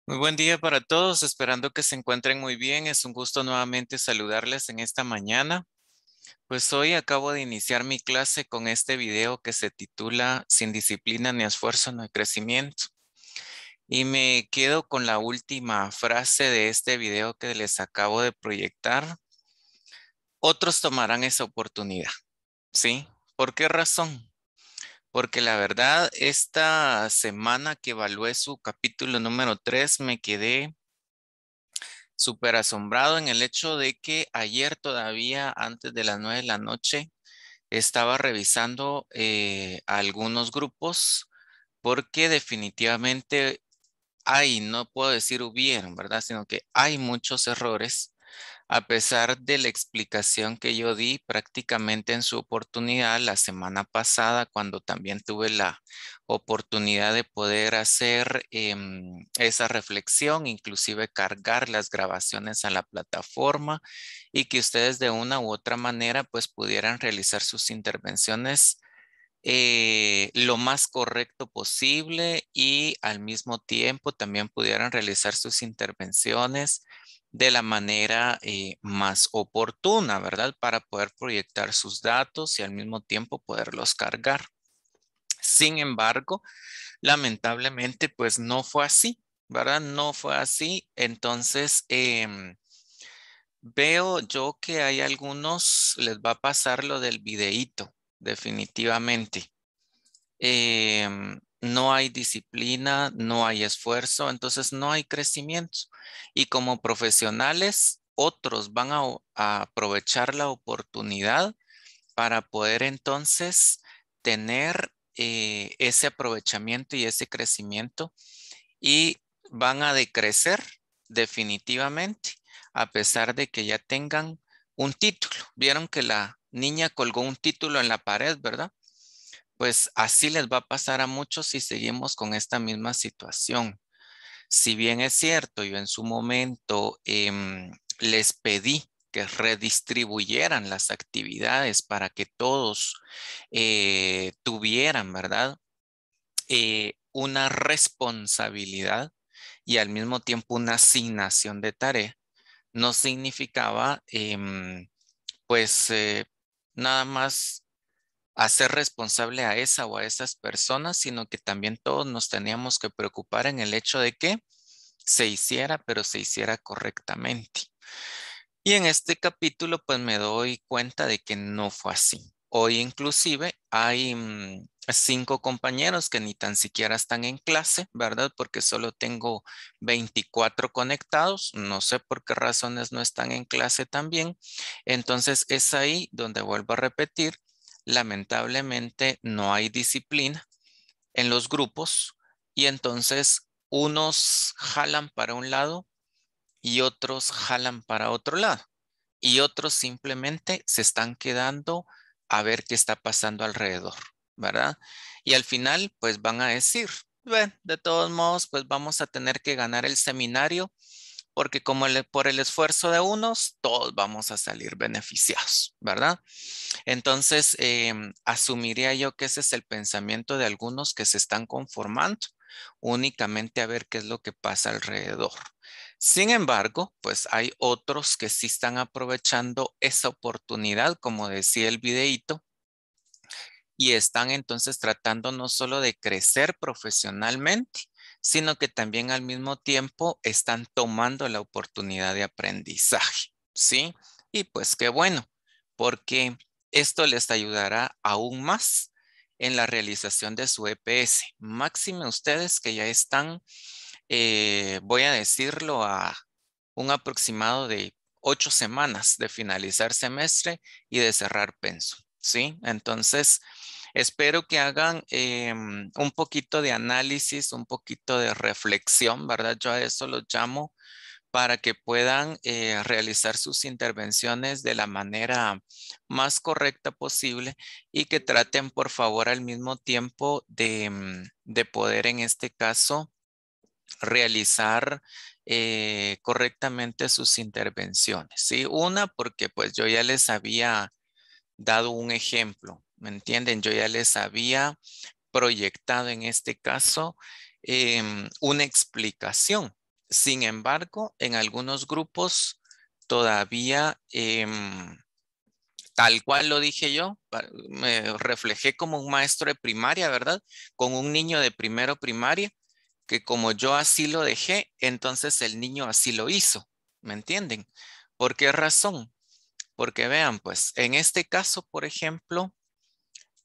Muy buen día para todos, esperando que se encuentren muy bien. Es un gusto nuevamente saludarles en esta mañana. Pues hoy acabo de iniciar mi clase con este video que se titula Sin disciplina ni esfuerzo no hay crecimiento. Y me quedo con la última frase de este video que les acabo de proyectar. Otros tomarán esa oportunidad, ¿sí? ¿Por qué razón? Porque la verdad, esta semana que evalué su capítulo número 3, me quedé súper asombrado en el hecho de que ayer todavía antes de las 9 de la noche estaba revisando algunos grupos porque definitivamente hay, no puedo decir hubieron, ¿verdad? Sino que hay muchos errores a pesar de la explicación que yo di prácticamente en su oportunidad la semana pasada, cuando también tuve la oportunidad de poder hacer esa reflexión, inclusive cargar las grabaciones a la plataforma y que ustedes de una u otra manera pues pudieran realizar sus intervenciones lo más correcto posible y al mismo tiempo también pudieran realizar sus intervenciones de la manera más oportuna, ¿verdad? Para poder proyectar sus datos y al mismo tiempo poderlos cargar. Sin embargo, lamentablemente, pues no fue así, ¿verdad? No fue así. Entonces, veo yo que hay algunos, les va a pasar lo del videíto, definitivamente. No hay disciplina, no hay esfuerzo, entonces no hay crecimiento. Y como profesionales, otros van a aprovechar la oportunidad para poder entonces tener ese aprovechamiento y ese crecimiento y van a decrecer definitivamente, a pesar de que ya tengan un título. Vieron que la niña colgó un título en la pared, ¿verdad? Pues así les va a pasar a muchos si seguimos con esta misma situación. Si bien es cierto, yo en su momento les pedí que redistribuyeran las actividades para que todos tuvieran, ¿verdad? Una responsabilidad y al mismo tiempo una asignación de tarea, no significaba pues nada más hacer responsable a esa o a esas personas, sino que también todos nos teníamos que preocupar en el hecho de que se hiciera, pero se hiciera correctamente. Y en este capítulo, pues me doy cuenta de que no fue así. Hoy inclusive hay 5 compañeros que ni tan siquiera están en clase, ¿verdad? Porque solo tengo 24 conectados. No sé por qué razones no están en clase también. Entonces es ahí donde vuelvo a repetir. Lamentablemente no hay disciplina en los grupos y entonces unos jalan para un lado y otros jalan para otro lado y otros simplemente se están quedando a ver qué está pasando alrededor, ¿verdad? Y al final, pues van a decir, bueno, de todos modos, pues vamos a tener que ganar el seminario porque como por el esfuerzo de unos, todos vamos a salir beneficiados, ¿verdad? Entonces, asumiría yo que ese es el pensamiento de algunos que se están conformando únicamente a ver qué es lo que pasa alrededor. Sin embargo, pues hay otros que sí están aprovechando esa oportunidad, como decía el videíto, y están entonces tratando no solo de crecer profesionalmente, sino que también al mismo tiempo están tomando la oportunidad de aprendizaje, ¿sí? Y pues qué bueno, porque esto les ayudará aún más en la realización de su EPS. Máxime ustedes que ya están, voy a decirlo, a un aproximado de 8 semanas de finalizar semestre y de cerrar penso, ¿sí? Entonces, espero que hagan un poquito de análisis, un poquito de reflexión, ¿verdad? Yo a eso lo llamo para que puedan realizar sus intervenciones de la manera más correcta posible y que traten, por favor, al mismo tiempo de poder, en este caso, realizar correctamente sus intervenciones, ¿sí? Una, porque pues yo ya les había dado un ejemplo, ¿me entienden? Yo ya les había proyectado en este caso una explicación. Sin embargo, en algunos grupos todavía, tal cual lo dije yo, me reflejé como un maestro de primaria, ¿verdad? Con un niño de primero primaria, que como yo así lo dejé, entonces el niño así lo hizo. ¿Me entienden? ¿Por qué razón? Porque vean, pues, en este caso, por ejemplo,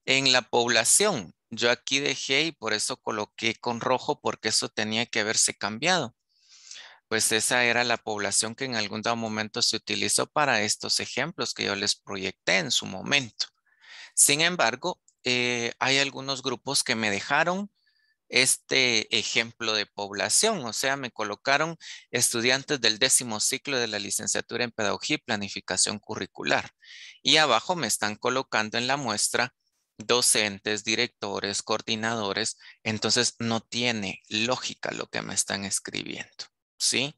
en la población, yo aquí dejé y por eso coloqué con rojo porque eso tenía que haberse cambiado. Pues esa era la población que en algún dado momento se utilizó para estos ejemplos que yo les proyecté en su momento. Sin embargo, hay algunos grupos que me dejaron este ejemplo de población, o sea, me colocaron estudiantes del 10º ciclo de la licenciatura en Pedagogía y Planificación Curricular. Y abajo me están colocando en la muestra docentes, directores, coordinadores. Entonces no tiene lógica lo que me están escribiendo, ¿sí?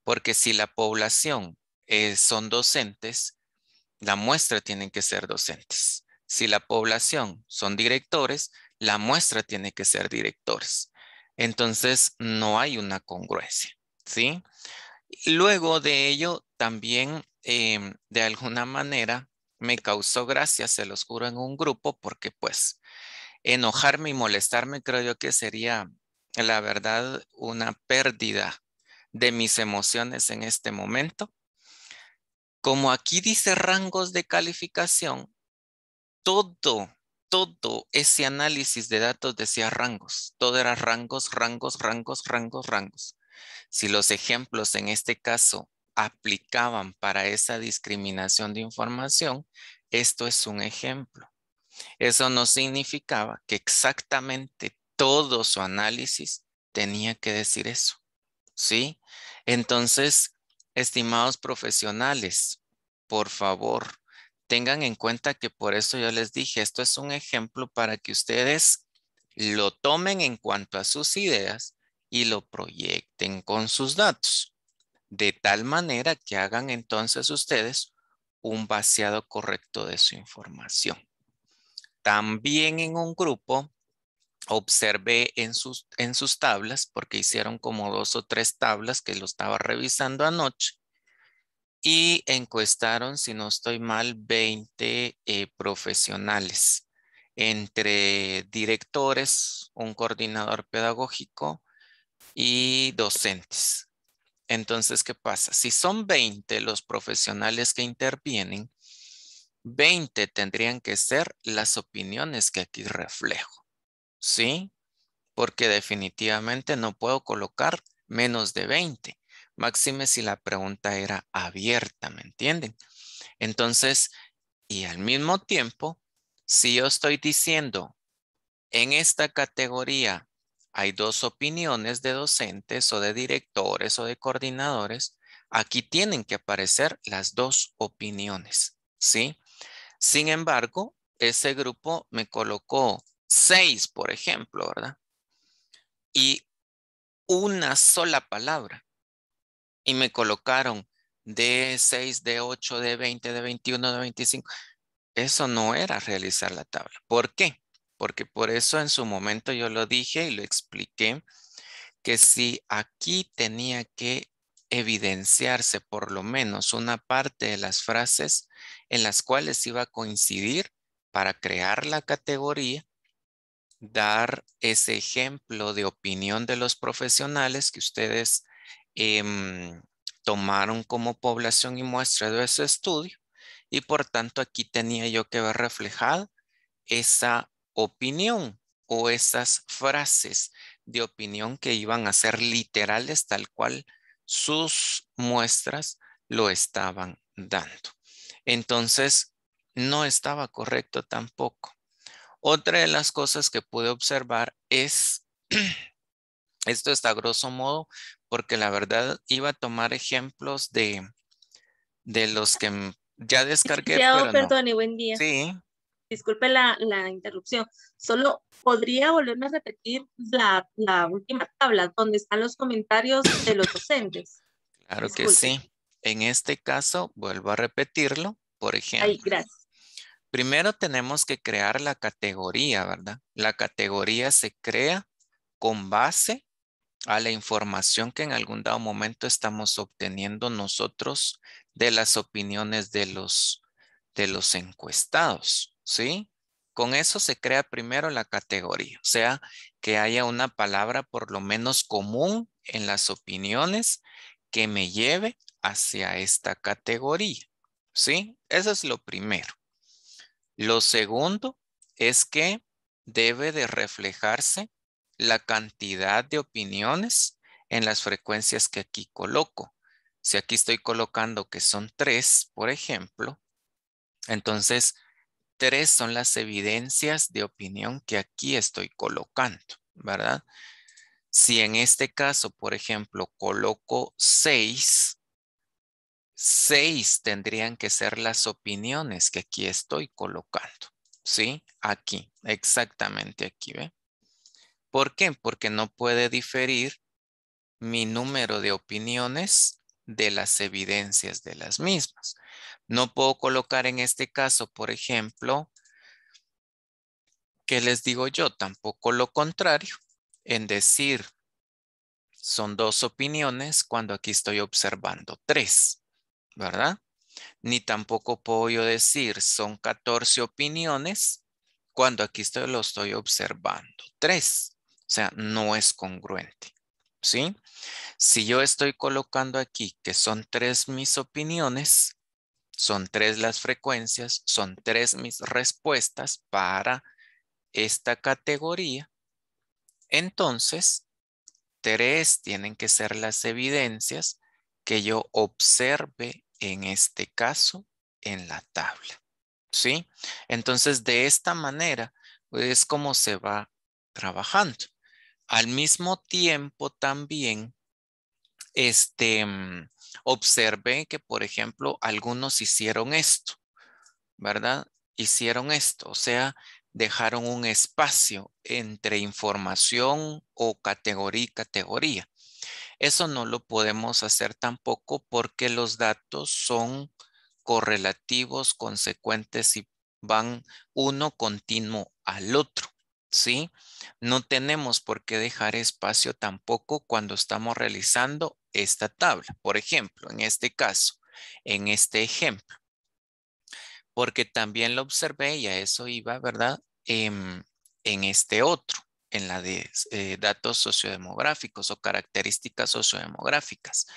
Porque si la población son docentes, la muestra tiene que ser docentes. Si la población son directores, la muestra tiene que ser directores. Entonces, no hay una congruencia, ¿sí? Luego de ello, también de alguna manera me causó gracia, se los juro, en un grupo, porque pues enojarme y molestarme creo yo que sería, la verdad, una pérdida de mis emociones en este momento. Como aquí dice rangos de calificación, todo, todo ese análisis de datos decía rangos. Todo era rangos, rangos, rangos, rangos, rangos. Si los ejemplos en este caso aplicaban para esa discriminación de información, esto es un ejemplo. Eso no significaba que exactamente todo su análisis tenía que decir eso, ¿sí? Entonces, estimados profesionales, por favor, tengan en cuenta que por eso yo les dije, esto es un ejemplo para que ustedes lo tomen en cuanto a sus ideas y lo proyecten con sus datos, de tal manera que hagan entonces ustedes un vaciado correcto de su información. También en un grupo observé en sus tablas, porque hicieron como 2 o 3 tablas que lo estaba revisando anoche, y encuestaron, si no estoy mal, 20 profesionales, entre directores, un coordinador pedagógico y docentes. Entonces, ¿qué pasa? Si son 20 los profesionales que intervienen, 20 tendrían que ser las opiniones que aquí reflejo, ¿sí? Porque definitivamente no puedo colocar menos de 20. Máxime si la pregunta era abierta, ¿me entienden? Entonces, y al mismo tiempo, si yo estoy diciendo en esta categoría hay 2 opiniones de docentes o de directores o de coordinadores, aquí tienen que aparecer las 2 opiniones, ¿sí? Sin embargo, ese grupo me colocó 6, por ejemplo, ¿verdad? Y una sola palabra y me colocaron D6, D8, D20, D21, D25. Eso no era realizar la tabla. ¿Por qué? Porque por eso en su momento yo lo dije y lo expliqué, que si aquí tenía que evidenciarse por lo menos una parte de las frases en las cuales iba a coincidir para crear la categoría, dar ese ejemplo de opinión de los profesionales que ustedes em, tomaron como población y muestra de ese estudio, y por tanto aquí tenía yo que ver reflejada esa opinión o esas frases de opinión que iban a ser literales tal cual sus muestras lo estaban dando. Entonces, no estaba correcto tampoco. Otra de las cosas que pude observar es, esto está a grosso modo, porque la verdad iba a tomar ejemplos de los que ya descargué, Licenciado, pero no. perdone, buen día. Sí, Disculpe la interrupción. Solo podría volverme a repetir la última tabla donde están los comentarios de los docentes. claro que Disculpe. sí. En este caso, vuelvo a repetirlo. Por Ahí, ejemplo, gracias. primero tenemos que crear la categoría, ¿verdad? La categoría se crea con base a la información que en algún dado momento estamos obteniendo nosotros de las opiniones de los encuestados, ¿sí? Con eso se crea primero la categoría, o sea, que haya una palabra por lo menos común en las opiniones que me lleve hacia esta categoría, ¿sí? Eso es lo primero. Lo segundo es que debe de reflejarse la cantidad de opiniones en las frecuencias que aquí coloco. Si aquí estoy colocando que son 3, por ejemplo, entonces 3 son las evidencias de opinión que aquí estoy colocando, ¿verdad? Si en este caso, por ejemplo, coloco 6, 6 tendrían que ser las opiniones que aquí estoy colocando, ¿sí? Aquí, exactamente aquí, ¿ve? ¿Por qué? Porque no puede diferir mi número de opiniones de las evidencias de las mismas. No puedo colocar en este caso, por ejemplo, ¿qué les digo yo? Tampoco lo contrario, en decir son 2 opiniones cuando aquí estoy observando 3, ¿verdad? Ni tampoco puedo yo decir son 14 opiniones cuando aquí lo estoy observando 3. O sea, no es congruente, ¿sí? Si yo estoy colocando aquí que son 3 mis opiniones, son 3 las frecuencias, son 3 mis respuestas para esta categoría, entonces 3 tienen que ser las evidencias que yo observe en este caso en la tabla, ¿sí? Entonces, de esta manera es como se va trabajando. Al mismo tiempo también, observé que, por ejemplo, algunos hicieron esto, ¿verdad? Hicieron esto, o sea, dejaron un espacio entre información o categoría y categoría. Eso no lo podemos hacer tampoco porque los datos son correlativos, consecuentes y van uno continuo al otro, ¿sí? No tenemos por qué dejar espacio tampoco cuando estamos realizando esta tabla. Por ejemplo, en este caso, en este ejemplo, porque también lo observé y a eso iba, ¿verdad? En este otro, en la de datos sociodemográficos o características sociodemográficas.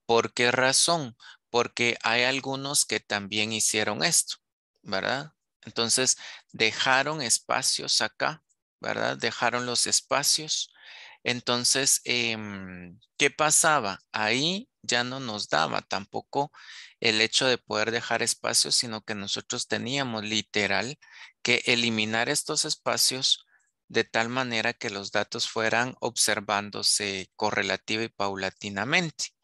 ¿Por qué razón? Porque hay algunos que también hicieron esto, ¿verdad? Entonces, dejaron espacios acá, ¿verdad? Dejaron los espacios. Entonces, ¿qué pasaba? Ahí ya no nos daba tampoco el hecho de poder dejar espacios, sino que nosotros teníamos literal que eliminar estos espacios de tal manera que los datos fueran observándose correlativa y paulatinamente.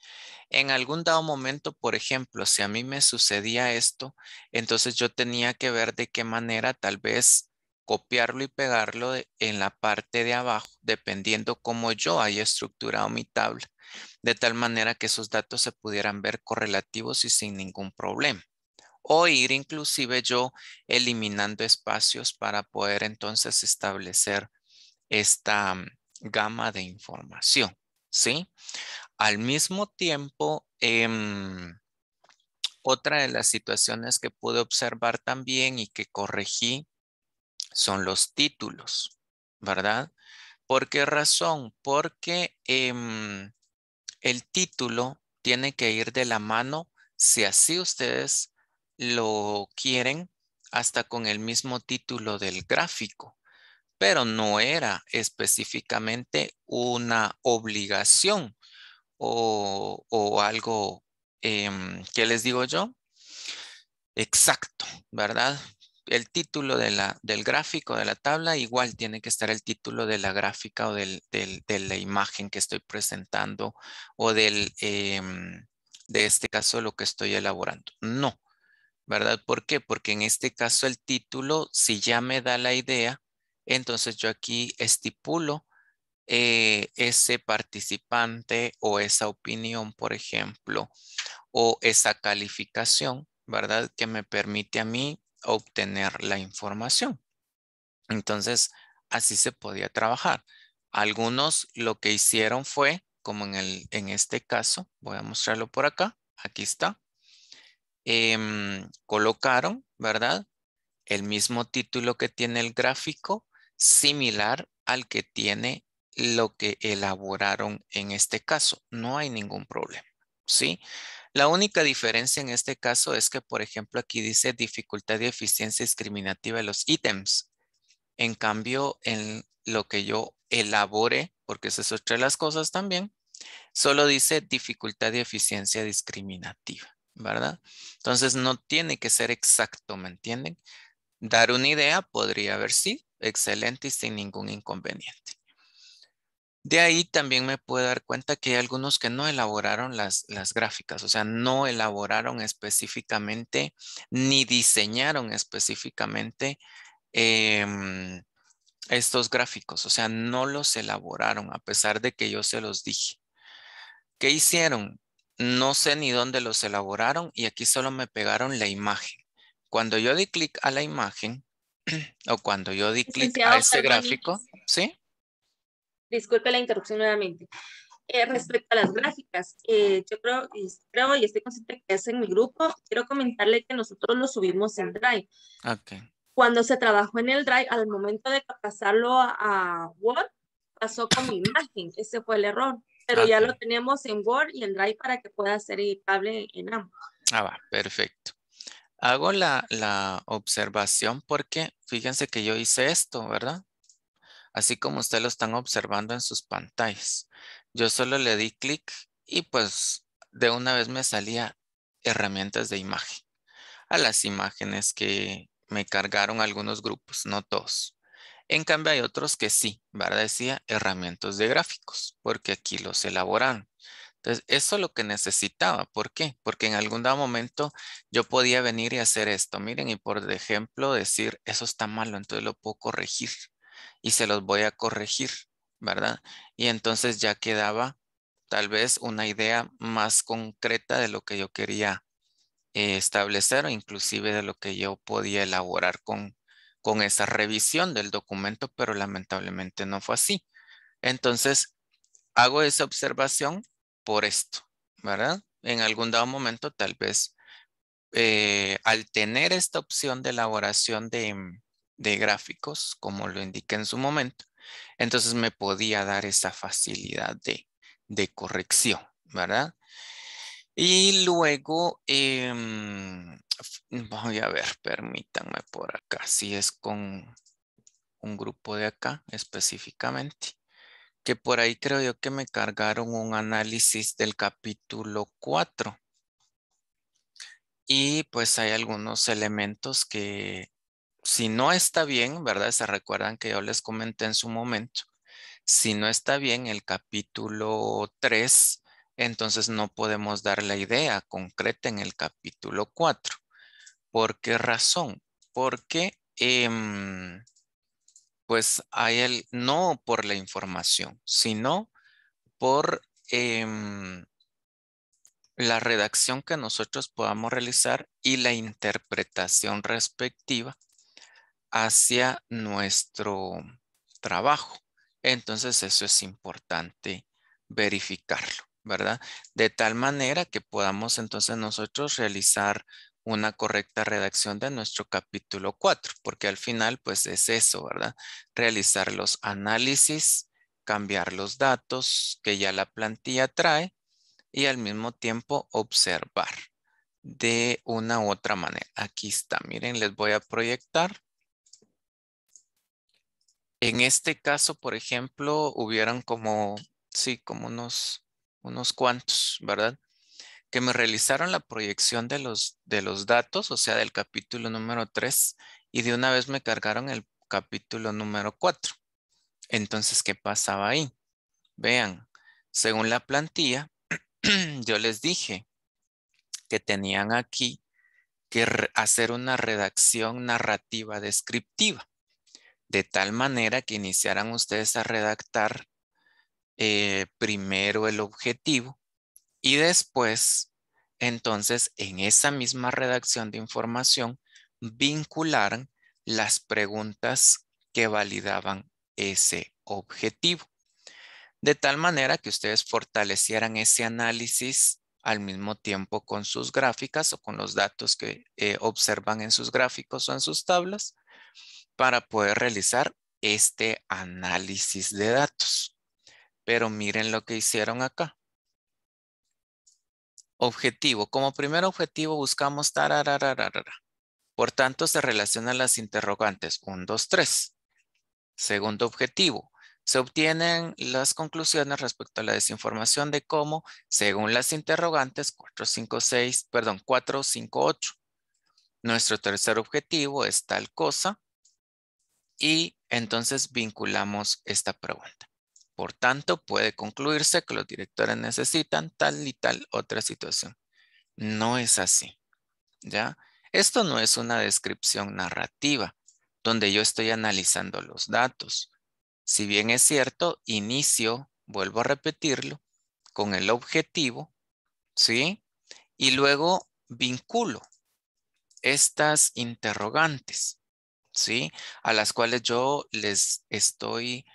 En algún dado momento, por ejemplo, si a mí me sucedía esto, entonces yo tenía que ver de qué manera tal vez copiarlo y pegarlo en la parte de abajo, dependiendo cómo yo haya estructurado mi tabla, de tal manera que esos datos se pudieran ver correlativos y sin ningún problema. O ir inclusive yo eliminando espacios para poder entonces establecer esta gama de información, ¿sí? Al mismo tiempo, otra de las situaciones que pude observar también y que corregí son los títulos, ¿verdad? ¿Por qué razón? Porque el título tiene que ir de la mano, si así ustedes lo quieren, hasta con el mismo título del gráfico, pero no era específicamente una obligación o algo, ¿qué les digo yo? Exacto, ¿verdad? El título del gráfico de la tabla, igual tiene que estar el título de la gráfica o de la imagen que estoy presentando o de este caso lo que estoy elaborando. No, ¿verdad? ¿Por qué? Porque en este caso el título, si ya me da la idea, entonces yo aquí estipulo ese participante o esa opinión, por ejemplo, o esa calificación, ¿verdad? Que me permite a mí obtener la información. Entonces, así se podía trabajar. Algunos lo que hicieron fue, como en este caso, voy a mostrarlo por acá, aquí está, colocaron, ¿verdad? El mismo título que tiene el gráfico, similar al que tiene lo que elaboraron en este caso. No hay ningún problema, ¿sí? La única diferencia en este caso es que, por ejemplo, aquí dice dificultad y eficiencia discriminativa de los ítems. En cambio, en lo que yo elabore, porque esa es otra de las cosas también, solo dice dificultad y eficiencia discriminativa, ¿verdad? Entonces no tiene que ser exacto, ¿me entienden? Dar una idea podría haber sido excelente y sin ningún inconveniente. De ahí también me puedo dar cuenta que hay algunos que no elaboraron las gráficas, o sea, no elaboraron específicamente ni diseñaron específicamente em, estos gráficos, o sea, no los elaboraron a pesar de que yo se los dije. ¿Qué hicieron? No sé ni dónde los elaboraron y aquí solo me pegaron la imagen. Cuando yo di clic a la imagen o cuando yo di clic a Licenciado, ese perdone, gráfico, ¿sí? disculpe la interrupción nuevamente. Respecto a las gráficas, yo creo y estoy consciente que es en mi grupo, quiero comentarle que nosotros lo subimos en Drive. Ok. Cuando se trabajó en el Drive, al momento de pasarlo a Word, pasó como imagen, ese fue el error, pero ya Ok. lo teníamos en Word y en Drive para que pueda ser editable en ambos. Ah, va, perfecto. Hago la observación porque fíjense que yo hice esto, ¿verdad? Así como ustedes lo están observando en sus pantallas. Yo solo le di clic y pues de una vez me salía herramientas de imagen. A las imágenes que me cargaron algunos grupos, no todos. En cambio hay otros que sí, ¿verdad? Decía herramientas de gráficos, porque aquí los elaboraron. Entonces, eso es lo que necesitaba. ¿Por qué? Porque en algún dado momento yo podía venir y hacer esto. Miren, y por ejemplo decir, eso está malo, entonces lo puedo corregir y se los voy a corregir, ¿verdad? Y entonces ya quedaba tal vez una idea más concreta de lo que yo quería establecer o inclusive de lo que yo podía elaborar con esa revisión del documento, pero lamentablemente no fue así. Entonces, hago esa observación por esto, ¿verdad? En algún dado momento, tal vez, al tener esta opción de elaboración de gráficos, como lo indiqué en su momento, entonces me podía dar esa facilidad de corrección, ¿verdad? Y luego, voy a ver, permítanme por acá, si es con un grupo de acá específicamente, que por ahí creo yo que me cargaron un análisis del capítulo 4 y pues hay algunos elementos que si no está bien, ¿verdad? Se recuerdan que yo les comenté en su momento. Si no está bien el capítulo 3, entonces no podemos dar la idea concreta en el capítulo 4. ¿Por qué razón? Porque pues hay no por la información, sino por la redacción que nosotros podamos realizar y la interpretación respectiva hacia nuestro trabajo. Entonces eso es importante verificarlo, ¿verdad? De tal manera que podamos entonces nosotros realizar una correcta redacción de nuestro capítulo 4, porque al final pues es eso, ¿verdad? Realizar los análisis, cambiar los datos que ya la plantilla trae y al mismo tiempo observar de una u otra manera. Aquí está, miren, les voy a proyectar. En este caso, por ejemplo, hubieran como, sí, como unos cuantos, ¿verdad? Que me realizaron la proyección de los datos, o sea, del capítulo número 3, y de una vez me cargaron el capítulo número 4. Entonces, ¿qué pasaba ahí? Vean, según la plantilla, yo les dije que tenían aquí que hacer una redacción narrativa descriptiva, de tal manera que iniciaran ustedes a redactar primero el objetivo y después, entonces, en esa misma redacción de información, vincularan las preguntas que validaban ese objetivo. de tal manera que ustedes fortalecieran ese análisis al mismo tiempo con sus gráficas o con los datos que observan en sus gráficos o en sus tablas para poder realizar este análisis de datos. Pero miren lo que hicieron acá. Objetivo. Como primer objetivo buscamos tararararara. Por tanto, se relacionan las interrogantes 1, 2, 3. Segundo objetivo. Se obtienen las conclusiones respecto a la desinformación de cómo, según las interrogantes 4, 5, 6, perdón, 4, 5, 8. Nuestro tercer objetivo es tal cosa y entonces vinculamos esta pregunta. Por tanto, puede concluirse que los directores necesitan tal y tal otra situación. No es así, ¿ya? Esto no es una descripción narrativa donde yo estoy analizando los datos. Si bien es cierto, inicio, vuelvo a repetirlo, con el objetivo, ¿sí? Y luego vinculo estas interrogantes, ¿sí? A las cuales yo les estoy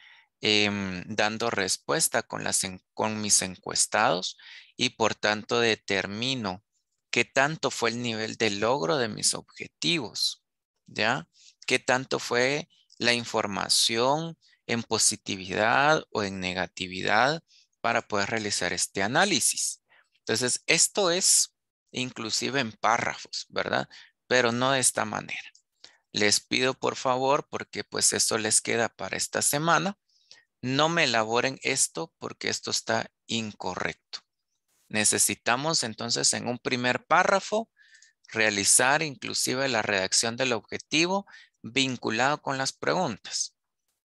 dando respuesta con mis encuestados y por tanto determino qué tanto fue el nivel de logro de mis objetivos, ¿ya? ¿Qué tanto fue la información en positividad o en negatividad para poder realizar este análisis? Entonces, esto es inclusive en párrafos, ¿verdad? Pero no de esta manera. Les pido por favor, porque pues esto les queda para esta semana, no me elaboren esto porque esto está incorrecto. Necesitamos entonces en un primer párrafo realizar inclusive la redacción del objetivo vinculado con las preguntas.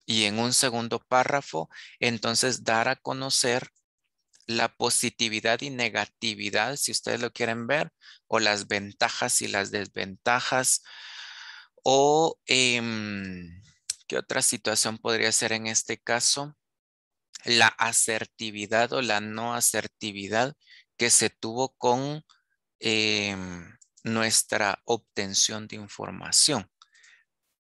Y en un segundo párrafo, entonces dar a conocer la positividad y negatividad, si ustedes lo quieren ver, o las ventajas y las desventajas, o ¿qué otra situación podría ser en este caso? La asertividad o la no asertividad que se tuvo con nuestra obtención de información.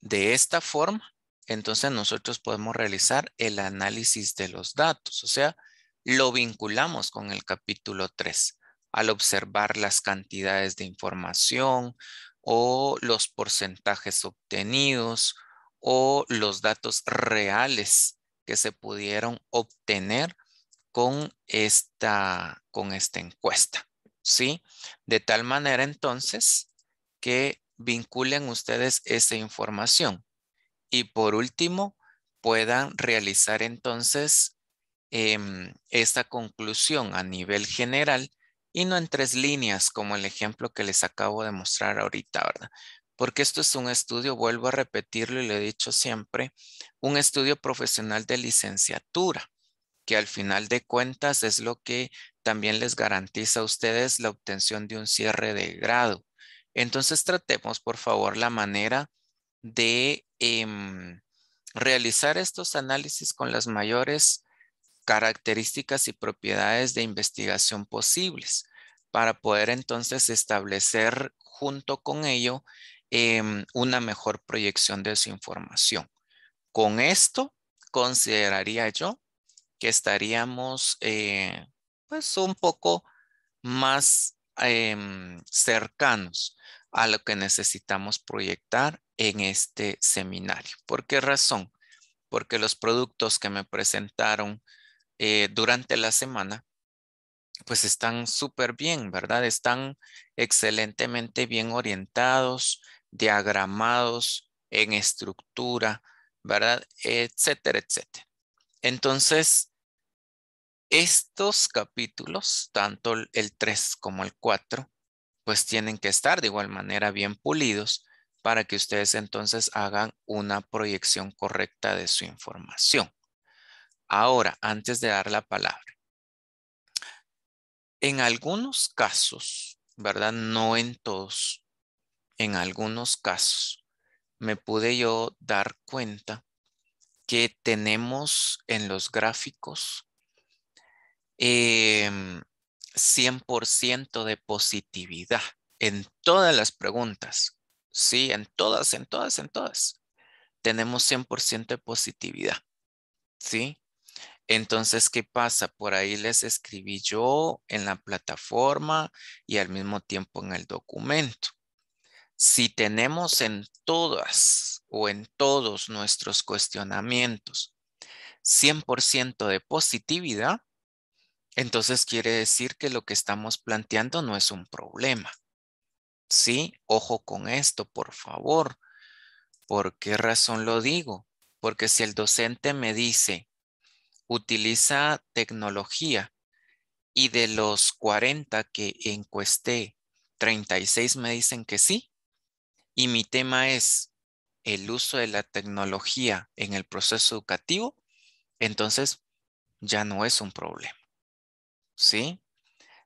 De esta forma, entonces nosotros podemos realizar el análisis de los datos, o sea, lo vinculamos con el capítulo 3 al observar las cantidades de información o los porcentajes obtenidos o los datos reales que se pudieron obtener con esta encuesta, ¿sí? De tal manera entonces que vinculen ustedes esa información y por último puedan realizar entonces esta conclusión a nivel general y no en 3 líneas como el ejemplo que les acabo de mostrar ahorita, ¿verdad? Porque esto es un estudio, vuelvo a repetirlo y lo he dicho siempre, un estudio profesional de licenciatura, que al final de cuentas es lo que también les garantiza a ustedes la obtención de un cierre de grado. Entonces tratemos, por favor, la manera de realizar estos análisis con las mayores características y propiedades de investigación posibles para poder entonces establecer junto con ello una mejor proyección de su información. Con esto, consideraría yo que estaríamos pues un poco más cercanos a lo que necesitamos proyectar en este seminario. ¿Por qué razón? Porque los productos que me presentaron durante la semana pues están súper bien, ¿verdad? Están excelentemente bien orientados, diagramados en estructura, ¿verdad? Etcétera, etcétera. Entonces, estos capítulos, tanto el 3 como el 4, pues tienen que estar de igual manera bien pulidos para que ustedes entonces hagan una proyección correcta de su información. Ahora, antes de dar la palabra, en algunos casos, ¿verdad? No en todos, en algunos casos me pude yo dar cuenta que tenemos en los gráficos 100% de positividad en todas las preguntas. Sí, en todas, en todas, en todas. Tenemos 100% de positividad. ¿Sí? Entonces, ¿qué pasa? Por ahí les escribí yo en la plataforma y al mismo tiempo en el documento. Si tenemos en todas o en todos nuestros cuestionamientos 100% de positividad, entonces quiere decir que lo que estamos planteando no es un problema. Sí, ojo con esto, por favor. ¿Por qué razón lo digo? Porque si el docente me dice, utiliza tecnología y de los 40 que encuesté, 36 me dicen que sí, y mi tema es el uso de la tecnología en el proceso educativo, entonces ya no es un problema, ¿sí?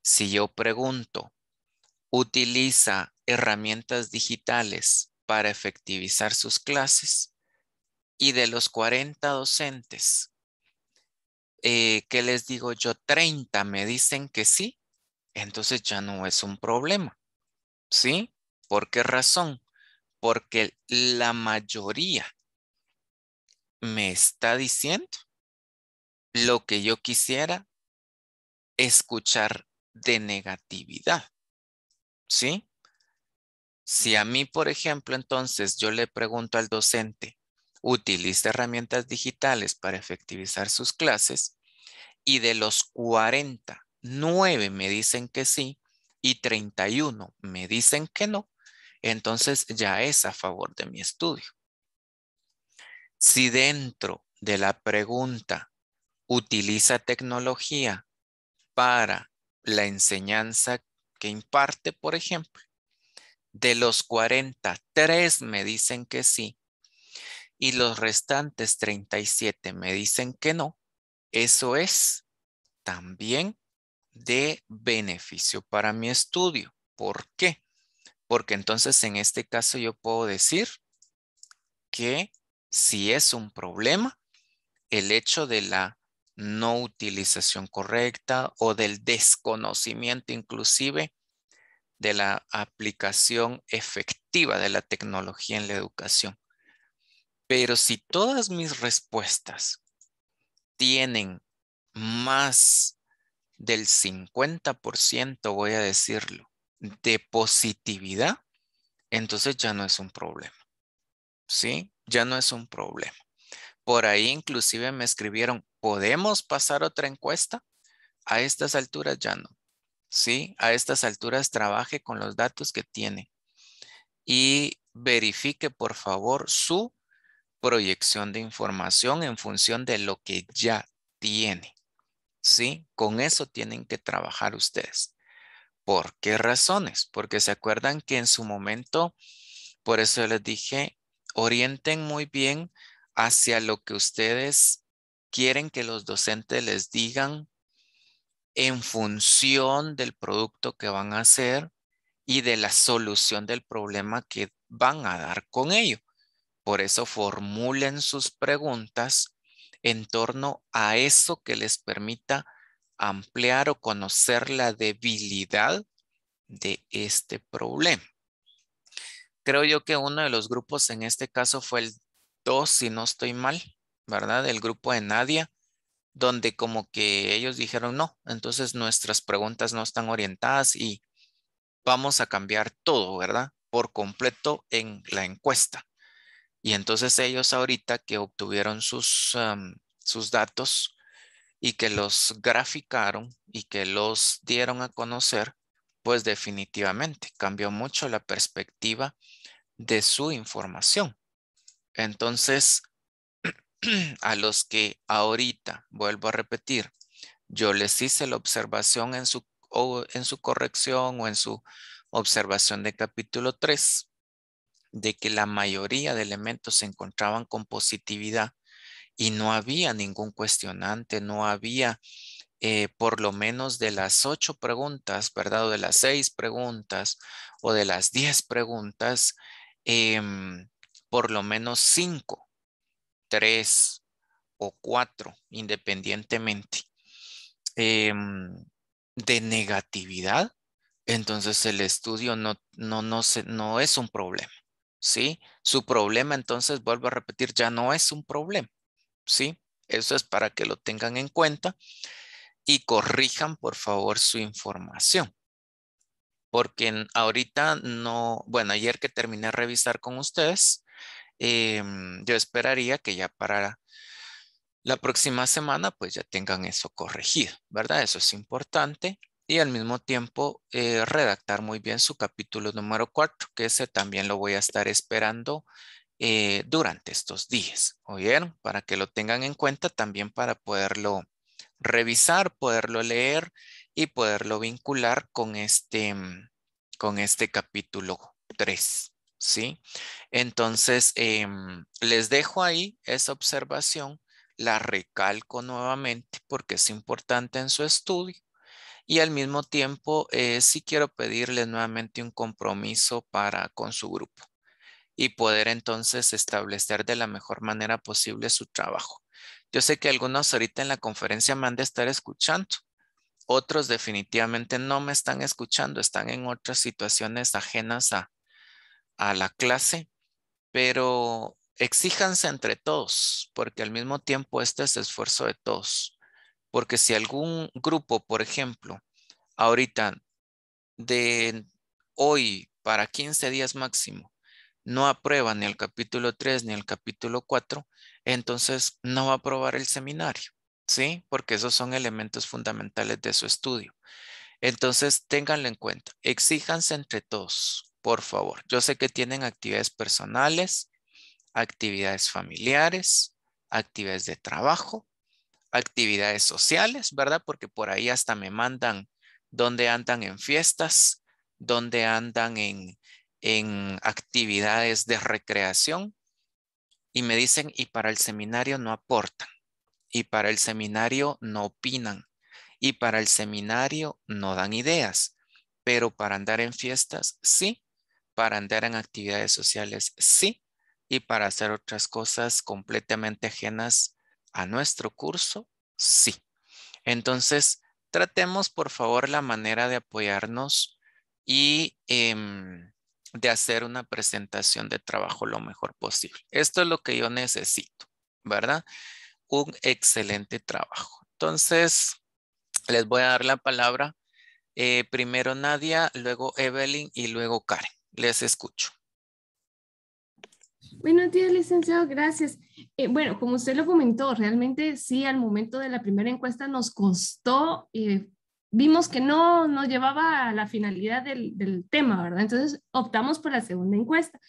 Si yo pregunto, ¿utiliza herramientas digitales para efectivizar sus clases? Y de los 40 docentes, ¿qué les digo yo? 30 me dicen que sí, entonces ya no es un problema, ¿sí? ¿Por qué razón? Porque la mayoría me está diciendo lo que yo quisiera escuchar de negatividad, ¿sí? Si a mí, por ejemplo, entonces yo le pregunto al docente, ¿utiliza herramientas digitales para efectivizar sus clases? Y de los 40, 9 me dicen que sí y 31 me dicen que no, entonces ya es a favor de mi estudio. Si dentro de la pregunta utiliza tecnología para la enseñanza que imparte, por ejemplo, de los 40, 3 me dicen que sí y los restantes 37 me dicen que no, eso es también de beneficio para mi estudio. ¿Por qué? Porque entonces en este caso yo puedo decir que si es un problema, el hecho de la no utilización correcta o del desconocimiento inclusive de la aplicación efectiva de la tecnología en la educación. Pero si todas mis respuestas tienen más del 50%, voy a decirlo, de positividad, entonces ya no es un problema, ¿sí? Ya no es un problema. Por ahí inclusive me escribieron, ¿podemos pasar otra encuesta? A estas alturas ya no, ¿sí? A estas alturas trabaje con los datos que tiene y verifique por favor su proyección de información en función de lo que ya tiene, ¿sí? Con eso tienen que trabajar ustedes. ¿Por qué razones? Porque se acuerdan que en su momento, por eso les dije, orienten muy bien hacia lo que ustedes quieren que los docentes les digan en función del producto que van a hacer y de la solución del problema que van a dar con ello. Por eso formulen sus preguntas en torno a eso que les permita ampliar o conocer la debilidad de este problema. Creo yo que uno de los grupos en este caso fue el 2, si no estoy mal, ¿verdad? El grupo de Nadia, donde como que ellos dijeron no, entonces nuestras preguntas no están orientadas y vamos a cambiar todo, ¿verdad? Por completo en la encuesta. Y entonces ellos ahorita que obtuvieron sus datos y que los graficaron y que los dieron a conocer, pues definitivamente cambió mucho la perspectiva de su información. Entonces, a los que ahorita, vuelvo a repetir, yo les hice la observación en su corrección o en su observación de capítulo 3, de que la mayoría de elementos se encontraban con positividad y no había ningún cuestionante, no había por lo menos de las 8 preguntas, ¿verdad? O de las 6 preguntas o de las 10 preguntas, por lo menos 5, 3 o 4, independientemente, de negatividad, entonces el estudio no es un problema, ¿sí? Su problema, entonces, vuelvo a repetir, ya no es un problema, ¿sí? Eso es para que lo tengan en cuenta y corrijan, por favor, su información. Porque ahorita no, bueno, ayer que terminé de revisar con ustedes, yo esperaría que ya para la próxima semana pues ya tengan eso corregido, ¿verdad? Eso es importante. Y al mismo tiempo redactar muy bien su capítulo número 4, que ese también lo voy a estar esperando durante estos días. ¿Oyeron? Para que lo tengan en cuenta también para poderlo revisar, poderlo leer y poderlo vincular con este capítulo 3. ¿Sí? Entonces, les dejo ahí esa observación, la recalco nuevamente porque es importante en su estudio y al mismo tiempo sí quiero pedirles nuevamente un compromiso para con su grupo y poder entonces establecer de la mejor manera posible su trabajo. Yo sé que algunos ahorita en la conferencia me han de estar escuchando, otros definitivamente no me están escuchando, están en otras situaciones ajenas a la clase, pero exíjanse entre todos, porque al mismo tiempo este es esfuerzo de todos. Porque si algún grupo, por ejemplo, ahorita de hoy para 15 días máximo, no aprueba ni el capítulo 3 ni el capítulo 4, entonces no va a aprobar el seminario, ¿sí? Porque esos son elementos fundamentales de su estudio. Entonces, ténganlo en cuenta. Exíjanse entre todos, por favor. Yo sé que tienen actividades personales, actividades familiares, actividades de trabajo, actividades sociales, ¿verdad? Porque por ahí hasta me mandan dónde andan en fiestas, dónde andan en actividades de recreación y me dicen, y para el seminario no aportan, y para el seminario no opinan, y para el seminario no dan ideas, pero para andar en fiestas, sí, para andar en actividades sociales, sí, y para hacer otras cosas completamente ajenas a nuestro curso, sí. Entonces, tratemos por favor la manera de apoyarnos y de hacer una presentación de trabajo lo mejor posible. Esto es lo que yo necesito, ¿verdad? Un excelente trabajo. Entonces, les voy a dar la palabra. Primero Nadia, luego Evelyn y luego Karen. Les escucho. Buenos días, licenciado, gracias. Bueno, como usted lo comentó, realmente sí, al momento de la primera encuesta nos costó, vimos que no llevaba a la finalidad del tema, ¿verdad? Entonces optamos por la segunda encuesta.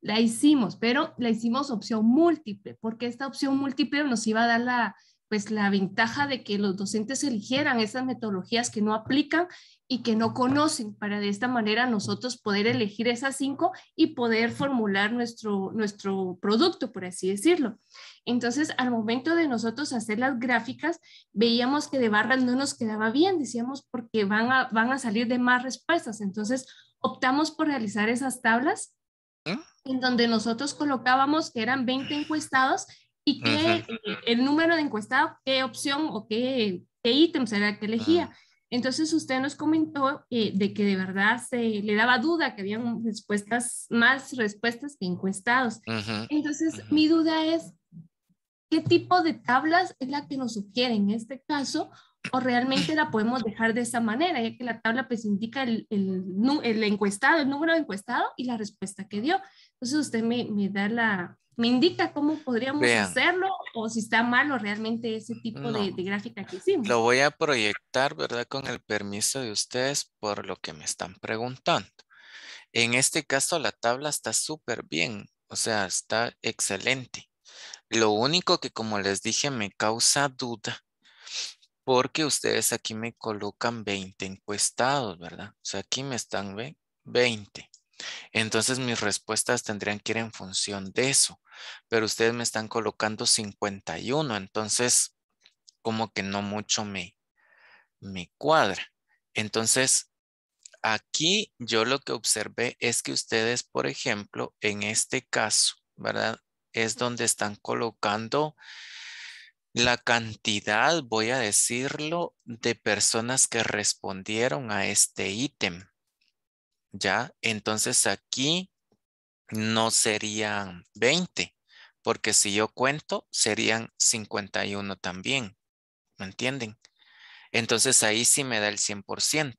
La hicimos, pero la hicimos opción múltiple, porque esta opción múltiple nos iba a dar pues la ventaja de que los docentes eligieran esas metodologías que no aplican y que no conocen, para de esta manera nosotros poder elegir esas 5 y poder formular nuestro producto, por así decirlo. Entonces, al momento de nosotros hacer las gráficas, veíamos que de barras no nos quedaba bien, decíamos, porque van a salir de más respuestas. Entonces, optamos por realizar esas tablas en donde nosotros colocábamos que eran 20 encuestados y que el número de encuestados, qué opción o qué ítems era el que elegía. Entonces usted nos comentó de que de verdad se le daba duda que habían más respuestas que encuestados. Entonces mi duda es, ¿qué tipo de tablas es la que nos sugiere en este caso? ¿O realmente la podemos dejar de esa manera, ya que la tabla pues indica el encuestado, el número de encuestado y la respuesta que dio? Entonces usted me indica cómo podríamos Vean, hacerlo o si está mal o realmente ese tipo no, de gráfica que lo hicimos. voy a proyectar, ¿verdad? Con el permiso de ustedes por lo que me están preguntando. En este caso, la tabla está súper bien, o sea, está excelente. Lo único que, como les dije, me causa duda porque ustedes aquí me colocan 20 encuestados, ¿verdad? O sea, aquí me están 20. Entonces mis respuestas tendrían que ir en función de eso, pero ustedes me están colocando 51, entonces como que no mucho me cuadra. Entonces, aquí yo lo que observé es que ustedes, por ejemplo, en este caso, ¿verdad? Es donde están colocando la cantidad, voy a decirlo, de personas que respondieron a este ítem, ¿ya? Entonces aquí no serían 20, porque si yo cuento serían 51 también, ¿me entienden? Entonces ahí sí me da el 100%.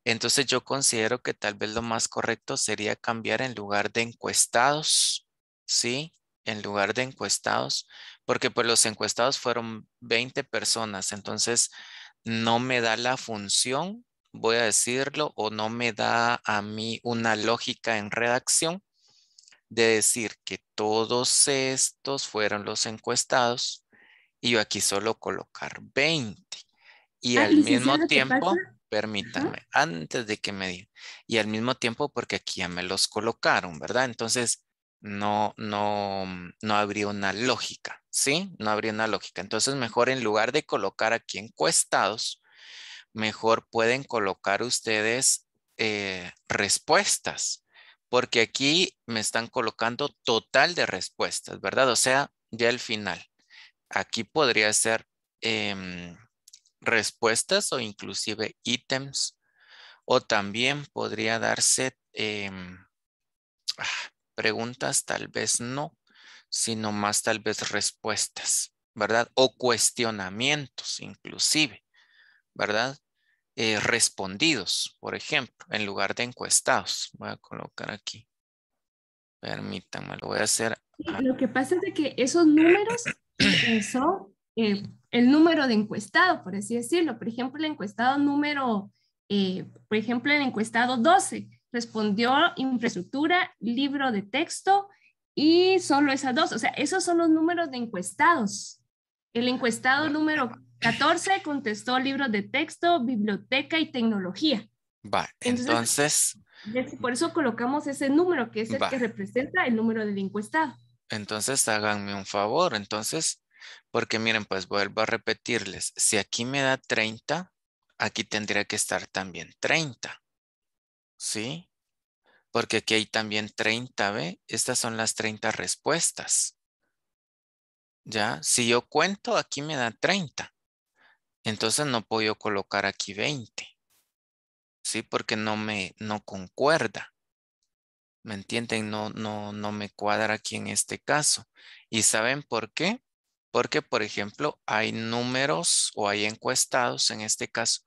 Entonces yo considero que tal vez lo más correcto sería cambiar en lugar de encuestados, ¿sí? En lugar de encuestados, porque pues los encuestados fueron 20 personas, entonces no me da la función, voy a decirlo, o no me da a mí una lógica en redacción de decir que todos estos fueron los encuestados y yo aquí solo colocar 20. Y Ah, al mismo licenciado, ¿qué pasa? tiempo, Ajá. permítanme, antes de que me digan, y al mismo tiempo porque aquí ya me los colocaron, ¿verdad? Entonces, no habría una lógica, ¿sí? No habría una lógica. Entonces, mejor en lugar de colocar aquí encuestados, mejor pueden colocar ustedes respuestas, porque aquí me están colocando total de respuestas, ¿verdad? O sea, ya el final. Aquí podría ser respuestas o inclusive ítems, o también podría darse preguntas, tal vez no, sino más tal vez respuestas, ¿verdad? O cuestionamientos inclusive, ¿verdad? Respondidos, por ejemplo, en lugar de encuestados. Voy a colocar aquí. Permítanme, lo voy a hacer. Sí, lo que pasa es de que esos números son el número de encuestado, por así decirlo. Por ejemplo, el encuestado número, por ejemplo, el encuestado 12 respondió infraestructura, libro de texto y solo esas dos. O sea, esos son los números de encuestados. El encuestado Va, número 14 contestó libros de texto, biblioteca y tecnología. va, Entonces, entonces, por eso colocamos ese número, que es el va. que representa el número del encuestado. Entonces háganme un favor. Entonces, porque miren, pues vuelvo a repetirles. Si aquí me da 30, aquí tendría que estar también 30. ¿Sí? Porque aquí hay también 30, ¿ve? Estas son las 30 respuestas. ¿Ya? Si yo cuento, aquí me da 30. Entonces no puedo yo colocar aquí 20. ¿Sí? Porque no concuerda. ¿Me entienden? No me cuadra aquí en este caso. ¿Y saben por qué? Porque, por ejemplo, hay números o hay encuestados en este caso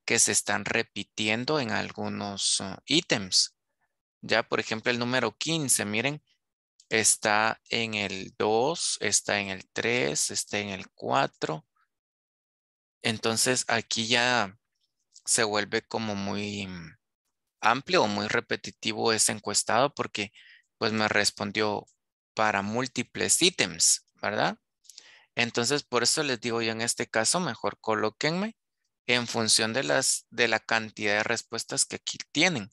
que se están repitiendo en algunos ítems. Ya, por ejemplo, el número 15, miren, está en el 2, está en el 3, está en el 4. Entonces, aquí ya se vuelve como muy amplio o muy repetitivo ese encuestado porque pues me respondió para múltiples ítems, ¿verdad? Entonces, por eso les digo yo en este caso, mejor colóquenme en función de la cantidad de respuestas que aquí tienen.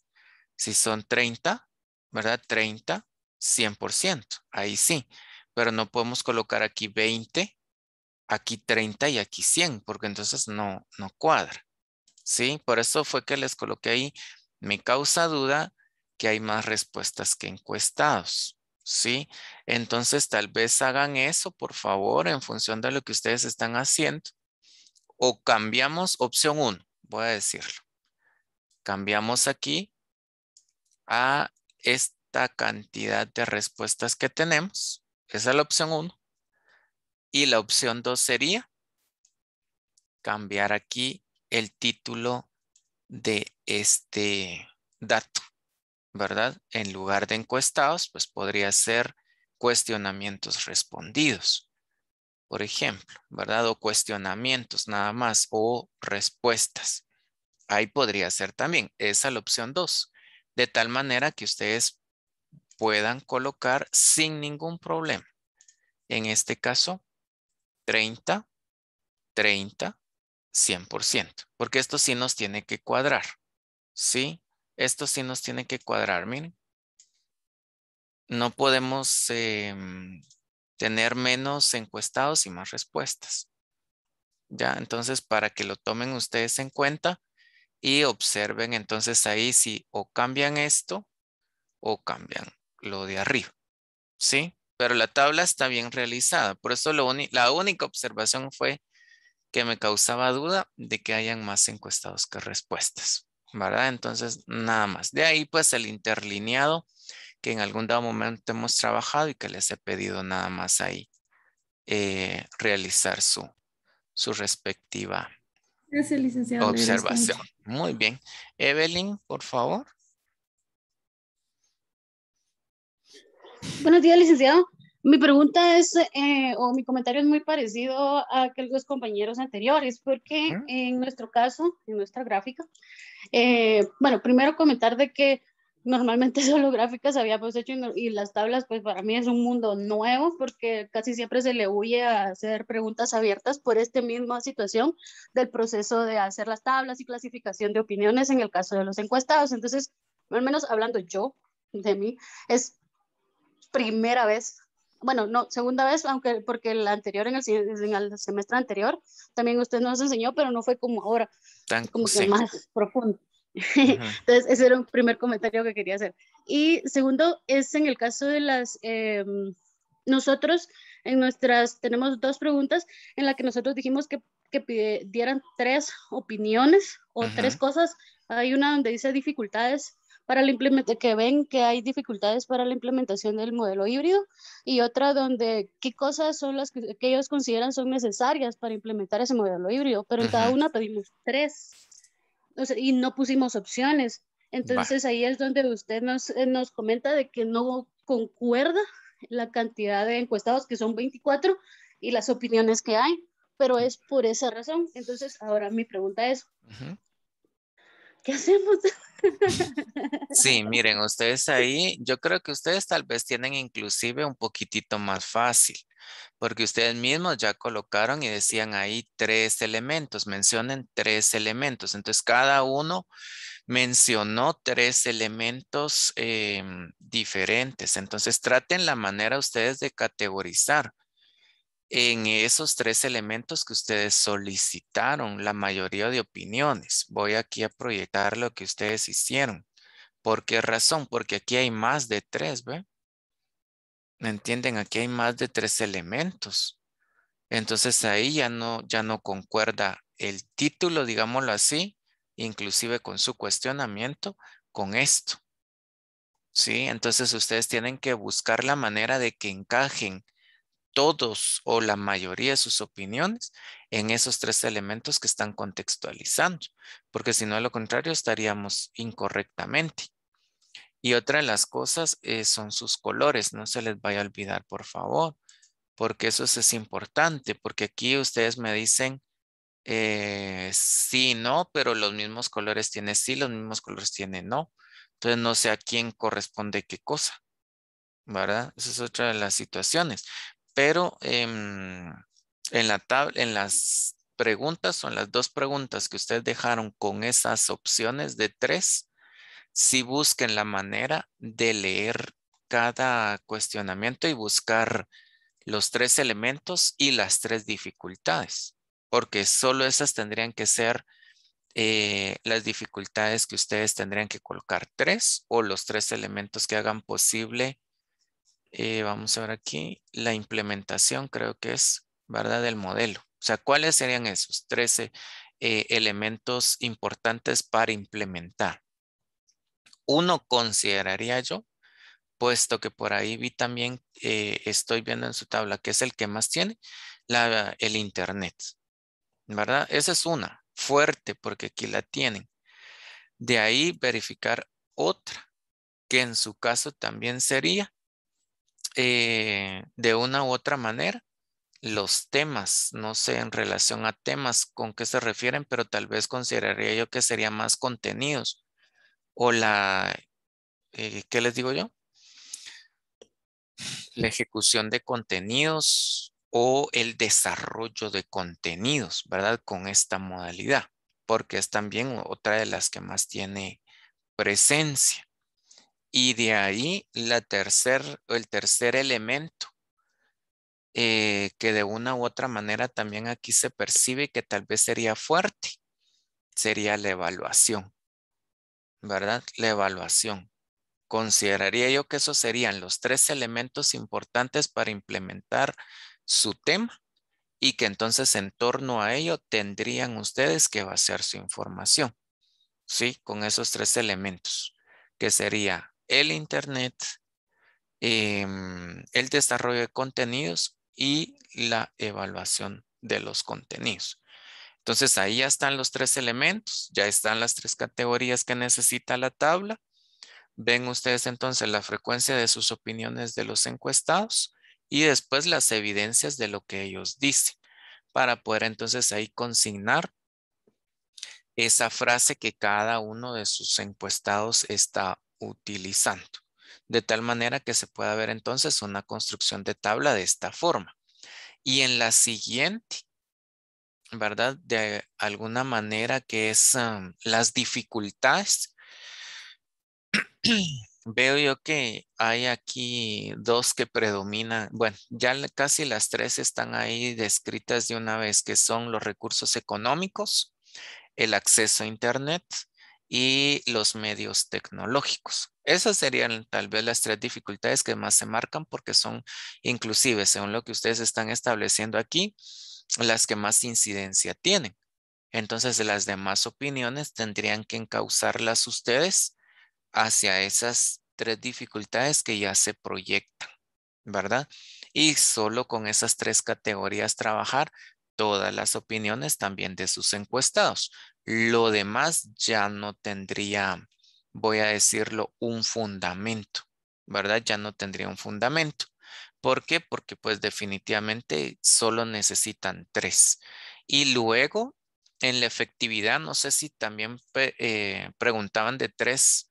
Si son 30, ¿verdad? 30, 100%, ahí sí, pero no podemos colocar aquí 20, aquí 30 y aquí 100, porque entonces no cuadra. ¿Sí? Por eso fue que les coloqué ahí. Me causa duda que hay más respuestas que encuestados. ¿Sí? Entonces tal vez hagan eso, por favor, en función de lo que ustedes están haciendo. O cambiamos opción 1, voy a decirlo. Cambiamos aquí a esta cantidad de respuestas que tenemos. Esa es la opción 1. Y la opción 2 sería cambiar aquí el título de este dato, ¿verdad? En lugar de encuestados, pues podría ser cuestionamientos respondidos, por ejemplo, ¿verdad? O cuestionamientos nada más o respuestas. Ahí podría ser también. Esa es la opción 2. De tal manera que ustedes puedan colocar sin ningún problema. En este caso, 30, 30, 100%. Porque esto sí nos tiene que cuadrar. ¿Sí? Esto sí nos tiene que cuadrar. Miren. No podemos tener menos encuestados y más respuestas. Ya, entonces para que lo tomen ustedes en cuenta y observen entonces ahí si o cambian esto o cambian lo de arriba. ¿Sí? Pero la tabla está bien realizada. Por eso la única observación fue que me causaba duda de que hayan más encuestados que respuestas. ¿Verdad? Entonces, nada más. De ahí pues el interlineado que en algún dado momento hemos trabajado y que les he pedido nada más ahí realizar su respectiva Gracias, licenciado, le agradezco observación. mucho. Muy bien. Evelyn, por favor. Buenos días, licenciado. Mi pregunta es, o mi comentario es muy parecido a aquel de los compañeros anteriores, porque en nuestro caso, en nuestra gráfica, bueno, primero comentar de que normalmente solo gráficas habíamos hecho y las tablas, pues para mí es un mundo nuevo, porque casi siempre se le huye a hacer preguntas abiertas por esta misma situación del proceso de hacer las tablas y clasificación de opiniones en el caso de los encuestados. Entonces, al menos hablando yo de mí, es primera vez, bueno, no, segunda vez, aunque porque el anterior, en el semestre anterior, también usted nos enseñó, pero no fue como ahora, como que Sí. más profundo. Ujú. Entonces, ese era un primer comentario que quería hacer. Y segundo, es en el caso de nosotros, tenemos dos preguntas en las que nosotros dijimos que dieran tres opiniones o tres cosas. Hay una donde dice dificultades para la implementación, que ven que hay dificultades para la implementación del modelo híbrido, y otra donde qué cosas son las que ellos consideran son necesarias para implementar ese modelo híbrido, pero en cada una pedimos tres, o sea, y no pusimos opciones. Entonces ahí es donde usted nos comenta de que no concuerda la cantidad de encuestados, que son 24, y las opiniones que hay, pero es por esa razón. Entonces ahora mi pregunta es, ¿qué hacemos? Sí, miren, ustedes ahí, yo creo que ustedes tal vez tienen inclusive un poquitito más fácil, porque ustedes mismos ya colocaron y decían ahí tres elementos, mencionen tres elementos. Entonces, cada uno mencionó tres elementos diferentes. Entonces, traten la manera ustedes de categorizar en esos tres elementos que ustedes solicitaron la mayoría de opiniones. Voy aquí a proyectar lo que ustedes hicieron. ¿Por qué razón? Porque aquí hay más de tres, ¿ve? ¿Me entienden? Aquí hay más de tres elementos. Entonces ahí ya no concuerda el título, digámoslo así, inclusive con su cuestionamiento, con esto. ¿Sí? Entonces ustedes tienen que buscar la manera de que encajen todos o la mayoría de sus opiniones en esos tres elementos que están contextualizando, porque si no, a lo contrario, estaríamos incorrectamente. Y otra de las cosas son sus colores, no se les vaya a olvidar, por favor, porque eso es importante, porque aquí ustedes me dicen sí, no, pero los mismos colores tiene sí, los mismos colores tiene no. Entonces no sé a quién corresponde qué cosa, ¿verdad? Esa es otra de las situaciones. Pero en la tabla, en las preguntas, son las dos preguntas que ustedes dejaron con esas opciones de tres, sí busquen la manera de leer cada cuestionamiento y buscar los tres elementos y las tres dificultades, porque solo esas tendrían que ser las dificultades que ustedes tendrían que colocar tres o los tres elementos que hagan posible. Vamos a ver aquí, la implementación creo que es, ¿verdad? Del modelo. O sea, ¿cuáles serían esos 13 elementos importantes para implementar? Uno consideraría yo, puesto que por ahí vi también, estoy viendo en su tabla que es el que más tiene, el Internet, ¿verdad? Esa es una, fuerte, porque aquí la tienen. De ahí verificar otra, que en su caso también sería, de una u otra manera, los temas, no sé en relación a temas con qué se refieren, pero tal vez consideraría yo que sería más contenidos o ¿qué les digo yo? La ejecución de contenidos o el desarrollo de contenidos, ¿verdad? Con esta modalidad, porque es también otra de las que más tiene presencia. Y de ahí el tercer elemento, que de una u otra manera también aquí se percibe que tal vez sería fuerte, sería la evaluación, ¿verdad? La evaluación. Consideraría yo que esos serían los tres elementos importantes para implementar su tema y que entonces en torno a ello tendrían ustedes que vaciar su información, ¿sí? Con esos tres elementos, que sería el Internet, el desarrollo de contenidos y la evaluación de los contenidos. Entonces ahí ya están los 3 elementos, ya están las 3 categorías que necesita la tabla. Ven ustedes entonces la frecuencia de sus opiniones de los encuestados y después las evidencias de lo que ellos dicen para poder entonces ahí consignar esa frase que cada uno de sus encuestados está utilizando. De tal manera que se pueda ver entonces una construcción de tabla de esta forma. Y en la siguiente, ¿verdad? De alguna manera que es las dificultades. Veo yo que hay aquí 2 que predominan. Bueno, ya casi las 3 están ahí descritas de una vez, que son los recursos económicos, el acceso a Internet y los medios tecnológicos. Esas serían tal vez las 3 dificultades que más se marcan porque son inclusive, según lo que ustedes están estableciendo aquí, las que más incidencia tienen. Entonces, las demás opiniones tendrían que encauzarlas ustedes hacia esas 3 dificultades que ya se proyectan, ¿verdad? Y solo con esas 3 categorías trabajar todas las opiniones también de sus encuestados. Lo demás ya no tendría, voy a decirlo, un fundamento, ¿verdad? Ya no tendría un fundamento. ¿Por qué? Porque pues definitivamente solo necesitan 3. Y luego, en la efectividad, no sé si también preguntaban de 3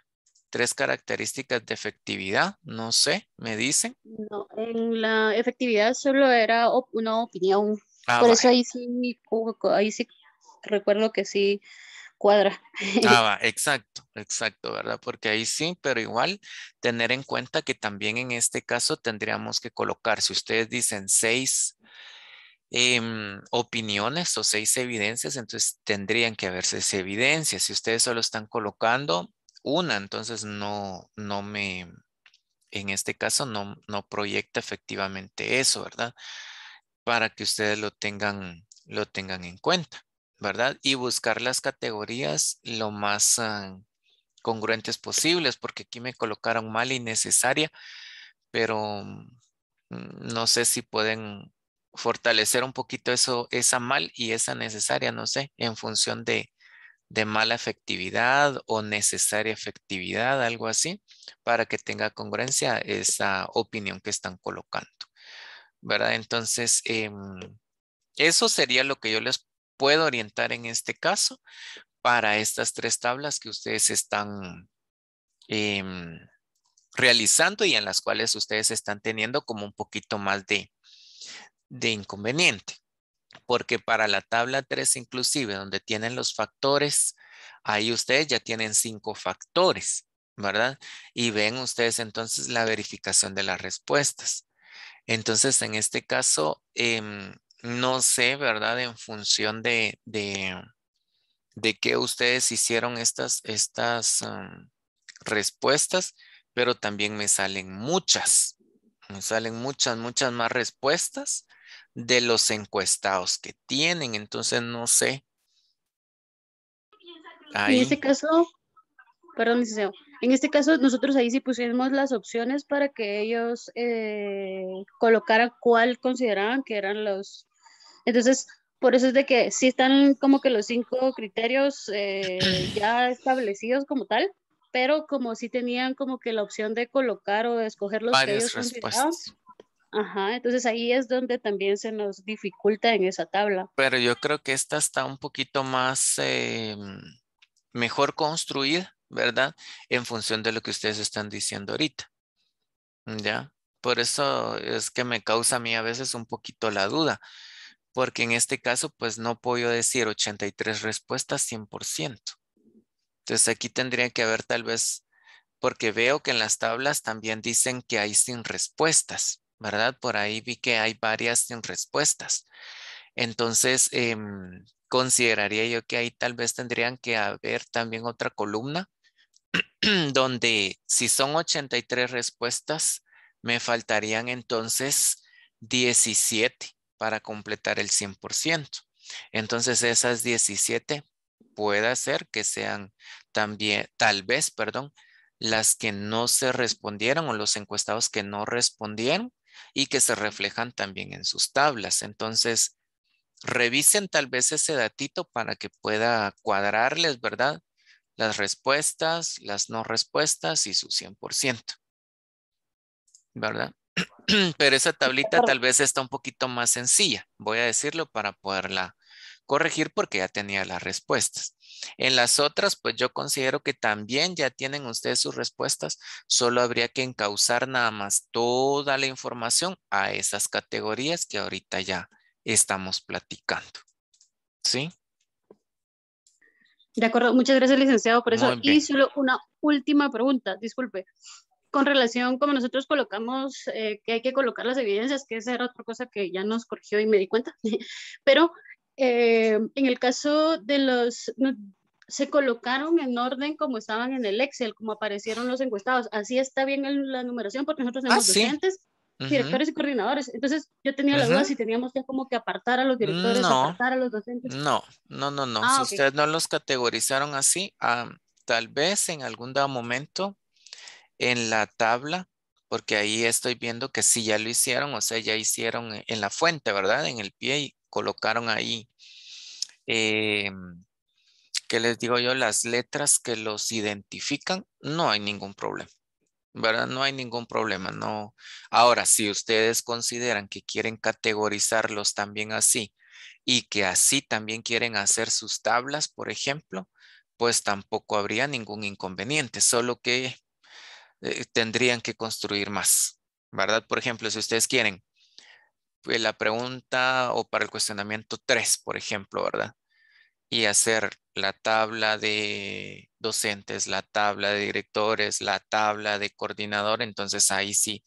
características de efectividad, no sé, me dicen. No, en la efectividad solo era una opinión. Ah, Por eso vaya. ahí sí recuerdo que sí cuadra. Ah, va, exacto, exacto, ¿verdad? Porque ahí sí, pero igual tener en cuenta que también en este caso tendríamos que colocar, si ustedes dicen 6 opiniones o 6 evidencias, entonces tendrían que haber 6 evidencias. Si ustedes solo están colocando una, entonces en este caso no proyecta efectivamente eso, ¿verdad? Para que ustedes lo tengan en cuenta, ¿verdad? Y buscar las categorías lo más congruentes posibles, porque aquí me colocaron mal y necesaria, pero no sé si pueden fortalecer un poquito eso, esa mal y esa necesaria, no sé, en función de mala efectividad o necesaria efectividad, algo así, para que tenga congruencia esa opinión que están colocando, ¿verdad? Entonces, eso sería lo que yo les puedo orientar en este caso para estas 3 tablas que ustedes están em, realizando y en las cuales ustedes están teniendo como un poquito más de inconveniente. Porque para la tabla 3 inclusive, donde tienen los factores, ahí ustedes ya tienen 5 factores, ¿verdad? Y ven ustedes entonces la verificación de las respuestas. Entonces, en este caso, no sé, ¿verdad? En función de qué ustedes hicieron estas respuestas, pero también me salen muchas. Me salen muchas más respuestas de los encuestados que tienen. Entonces, no sé. En Ahí. este caso, perdón, licenciado. En este caso, nosotros ahí sí pusimos las opciones para que ellos colocaran cuál consideraban que eran los. Entonces, por eso es de que sí están como que los 5 criterios ya establecidos como tal, pero como sí tenían como que la opción de colocar o de escoger los que Varias ellos consideraban. respuestas. Ajá, entonces ahí es donde también se nos dificulta en esa tabla. Pero yo creo que esta está un poquito más mejor construida, ¿verdad? En función de lo que ustedes están diciendo ahorita. ¿Ya? Por eso es que me causa a mí a veces un poquito la duda, porque en este caso, pues no puedo decir 83 respuestas 100%. Entonces aquí tendría que haber tal vez, porque veo que en las tablas también dicen que hay sin respuestas, ¿verdad? Por ahí vi que hay varias sin respuestas. Entonces, consideraría yo que ahí tal vez tendrían que haber también otra columna donde si son 83 respuestas, me faltarían entonces 17 para completar el 100%. Entonces esas 17 puede ser que sean también, tal vez, perdón, las que no se respondieron o los encuestados que no respondieron y que se reflejan también en sus tablas. Entonces, revisen tal vez ese datito para que pueda cuadrarles, ¿verdad? Las respuestas, las no respuestas y su 100%, ¿verdad? Pero esa tablita tal vez está un poquito más sencilla, voy a decirlo para poderla corregir porque ya tenía las respuestas. En las otras, pues yo considero que también ya tienen ustedes sus respuestas, solo habría que encauzar nada más toda la información a esas categorías que ahorita ya estamos platicando. ¿Sí? De acuerdo, muchas gracias, licenciado, por eso. Muy bien. Y solo una última pregunta, disculpe. Con relación, como nosotros colocamos que hay que colocar las evidencias, que esa era otra cosa que ya nos corrigió y me di cuenta, pero en el caso de los, se colocaron en orden como estaban en el Excel, como aparecieron los encuestados. Así está bien la numeración porque nosotros Ah, tenemos sí. docentes, directores y coordinadores. Entonces yo tenía la duda si teníamos ya como que apartar a los directores, No, apartar a los docentes. no. Si Ah, ok. ustedes no los categorizaron así, tal vez en algún dado momento en la tabla, porque ahí estoy viendo que sí ya lo hicieron, o sea, ya hicieron en la fuente, ¿verdad? En el pie y colocaron ahí, ¿qué les digo yo? Las letras que los identifican, no hay ningún problema, ¿verdad? No hay ningún problema, no. Ahora, si ustedes consideran que quieren categorizarlos también así y que así también quieren hacer sus tablas, por ejemplo, pues tampoco habría ningún inconveniente, solo que tendrían que construir más, ¿verdad? Por ejemplo, si ustedes quieren la pregunta o para el cuestionamiento 3, por ejemplo, ¿verdad? Y hacer la tabla de docentes, la tabla de directores, la tabla de coordinador, entonces ahí sí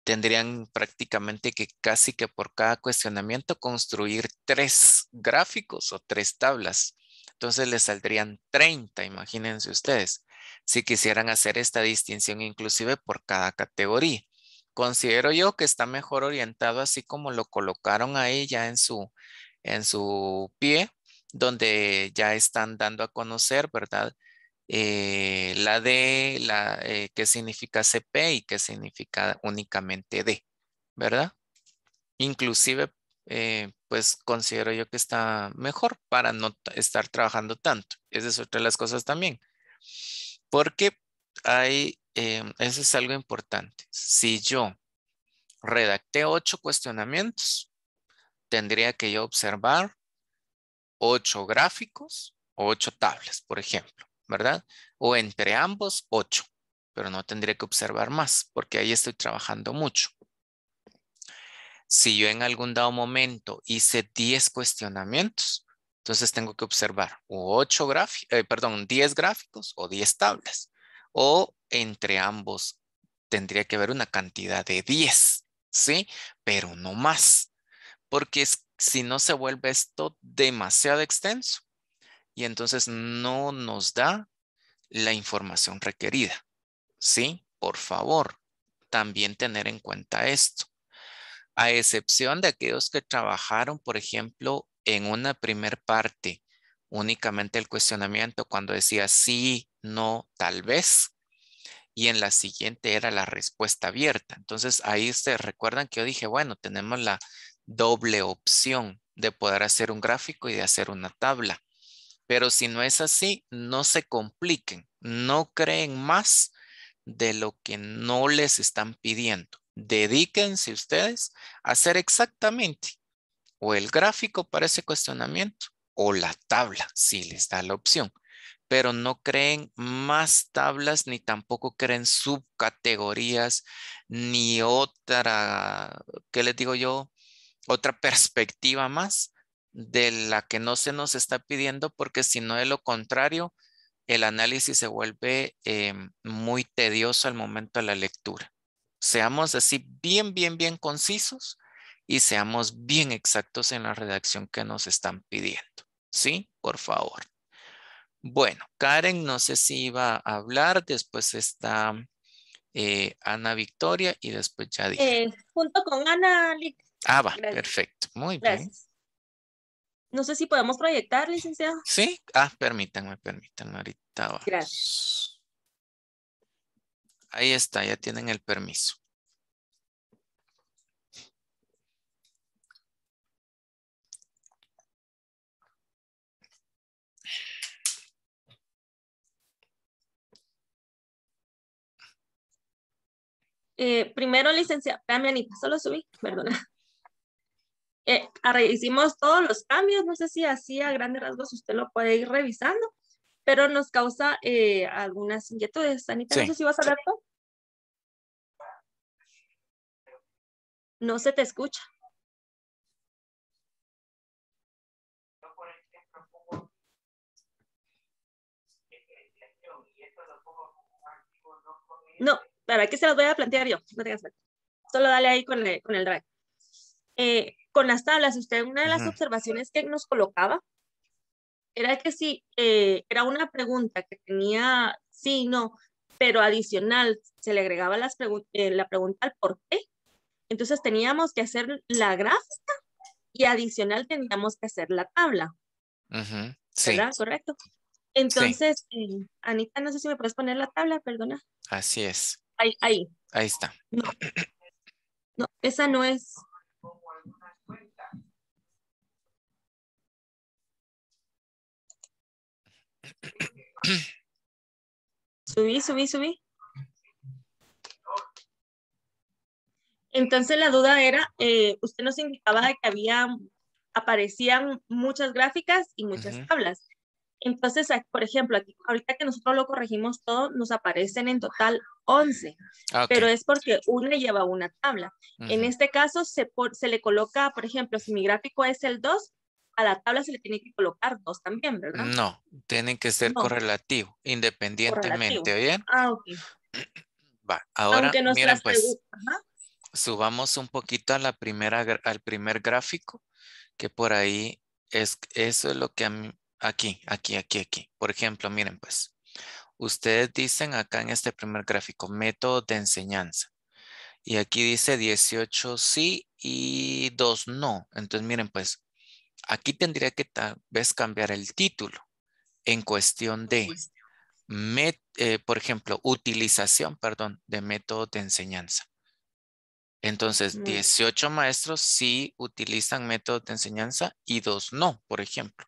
tendrían prácticamente que casi que por cada cuestionamiento construir 3 gráficos o 3 tablas. Entonces les saldrían 30, imagínense ustedes, si quisieran hacer esta distinción inclusive por cada categoría. Considero yo que está mejor orientado así como lo colocaron ahí ya en su pie, donde ya están dando a conocer, ¿verdad? La D, qué significa CP y qué significa únicamente D, ¿verdad? Inclusive, pues considero yo que está mejor para no estar trabajando tanto. Esa es otra de las cosas también. Porque eso es algo importante. Si yo redacté 8 cuestionamientos, tendría que yo observar 8 gráficos o 8 tablas, por ejemplo, ¿verdad? O entre ambos 8, pero no tendría que observar más porque ahí estoy trabajando mucho. Si yo en algún dado momento hice 10 cuestionamientos, entonces tengo que observar 10 gráficos o 10 tablas. O entre ambos tendría que haber una cantidad de 10, ¿sí? Pero no más, porque si no se vuelve esto demasiado extenso y entonces no nos da la información requerida, ¿sí? Por favor, también tener en cuenta esto. A excepción de aquellos que trabajaron, por ejemplo, en una primer parte, únicamente el cuestionamiento cuando decía sí, no, tal vez, y en la siguiente era la respuesta abierta. Entonces ahí ustedes recuerdan que yo dije, bueno, tenemos la doble opción de poder hacer un gráfico y de hacer una tabla. Pero si no es así, no se compliquen, no creen más de lo que no les están pidiendo. Dedíquense ustedes a hacer exactamente o el gráfico para ese cuestionamiento o la tabla, si les da la opción. Pero no creen más tablas ni tampoco creen subcategorías ni otra, ¿qué les digo yo? Otra perspectiva más de la que no se nos está pidiendo, porque si no, de lo contrario, el análisis se vuelve muy tedioso al momento de la lectura. Seamos así bien concisos y seamos bien exactos en la redacción que nos están pidiendo. ¿Sí? Por favor. Bueno, Karen, no sé si iba a hablar, después está Ana Victoria y después ya dije. Junto con Ana, Lic. Ah, va, Gracias. perfecto, muy bien. Gracias. No sé si podemos proyectar, licenciado. Sí, permítanme, ahorita Gracias. vamos. Ahí está, ya tienen el permiso. Primero, licenciada, espérame, Anita, solo subí, perdona. Hicimos todos los cambios, no sé si así a grandes rasgos usted lo puede ir revisando, pero nos causa algunas inquietudes. Anita, no Sí. sé si vas a hablar tú. No se te escucha. No, para que se las voy a plantear yo, no tengas falta. Solo dale ahí con el drive. Con las tablas, usted, una de las observaciones que nos colocaba era que si era una pregunta que tenía sí, no, pero adicional se le agregaba la pregunta al por qué. Entonces teníamos que hacer la gráfica y adicional teníamos que hacer la tabla. Sí. ¿Verdad? Correcto. Sí, Entonces, Anita, no sé si me puedes poner la tabla, perdona. así es. Ahí. Ahí está. No, esa no es. Subí. Entonces la duda era, usted nos indicaba de que aparecían muchas gráficas y muchas tablas. Entonces, por ejemplo, aquí, ahorita que nosotros lo corregimos todo, nos aparecen en total 11, Ok. pero es porque una lleva una tabla. En este caso, se le coloca, por ejemplo, si mi gráfico es el 2, a la tabla se le tiene que colocar 2 también, ¿verdad? No, tienen que ser No, correlativo, independientemente, correlativo. ¿bien? Ah, ok. Va, ahora Aunque miren nuestras pues, preguntas, subamos un poquito a al primer gráfico, que por ahí eso es lo que a mí, aquí. Por ejemplo, miren pues, ustedes dicen acá en este primer gráfico, método de enseñanza. Y aquí dice 18 sí y 2 no. Entonces miren pues, aquí tendría que tal vez cambiar el título en cuestión de, por ejemplo, utilización, perdón, de método de enseñanza. Entonces, 18 maestros sí utilizan métodos de enseñanza y 2 no, por ejemplo.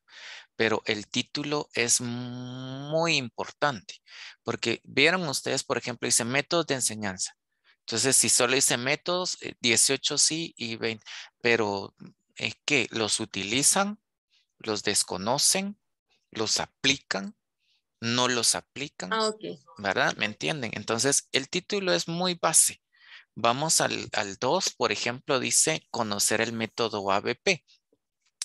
Pero el título es muy importante porque vieron ustedes, por ejemplo, dice métodos de enseñanza. Entonces, si solo dice métodos, 18 sí y 20, pero es que los utilizan, los desconocen, los aplican, no los aplican, ok. ¿verdad? ¿Me entienden? Entonces, el título es muy base. Vamos al 2, por ejemplo, dice conocer el método ABP.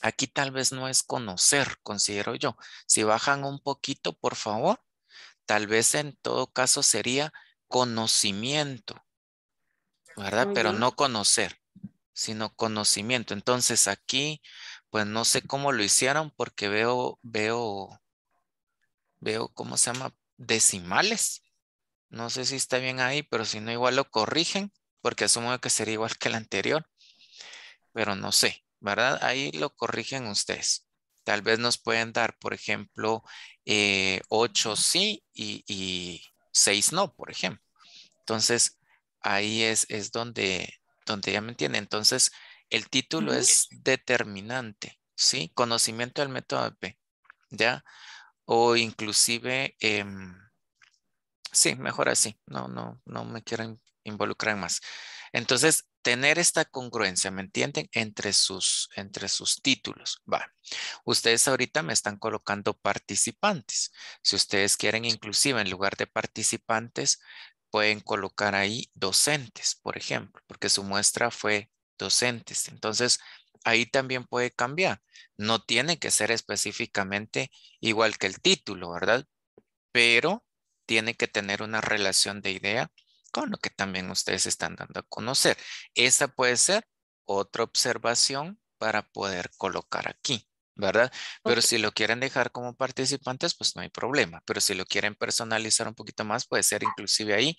Aquí tal vez no es conocer, considero yo. Si bajan un poquito, por favor, tal vez en todo caso sería conocimiento, ¿verdad? Muy Pero bien. no conocer, sino conocimiento. Entonces aquí, pues no sé cómo lo hicieron porque veo, ¿cómo se llama? Decimales. No sé si está bien ahí, pero si no, igual lo corrigen, porque asumo que sería igual que el anterior, pero no sé, ¿verdad? Ahí lo corrigen ustedes. Tal vez nos pueden dar, por ejemplo, 8 sí y 6 no, por ejemplo. Entonces, ahí es donde ya me entienden. Entonces, el título es determinante, ¿sí? Conocimiento del método AP, ¿ya? O inclusive, sí, mejor así. No me quiero involucrar más. Entonces, tener esta congruencia, ¿me entienden? Entre sus títulos. Va. Ustedes ahorita me están colocando participantes. Si ustedes quieren, inclusive en lugar de participantes, pueden colocar ahí docentes, por ejemplo, porque su muestra fue docentes. Entonces, ahí también puede cambiar. No tiene que ser específicamente igual que el título, ¿verdad? Pero tiene que tener una relación de idea con lo que también ustedes están dando a conocer. Esa puede ser otra observación para poder colocar aquí, ¿verdad? Pero si lo quieren dejar como participantes, pues no hay problema. Pero si lo quieren personalizar un poquito más, puede ser inclusive ahí.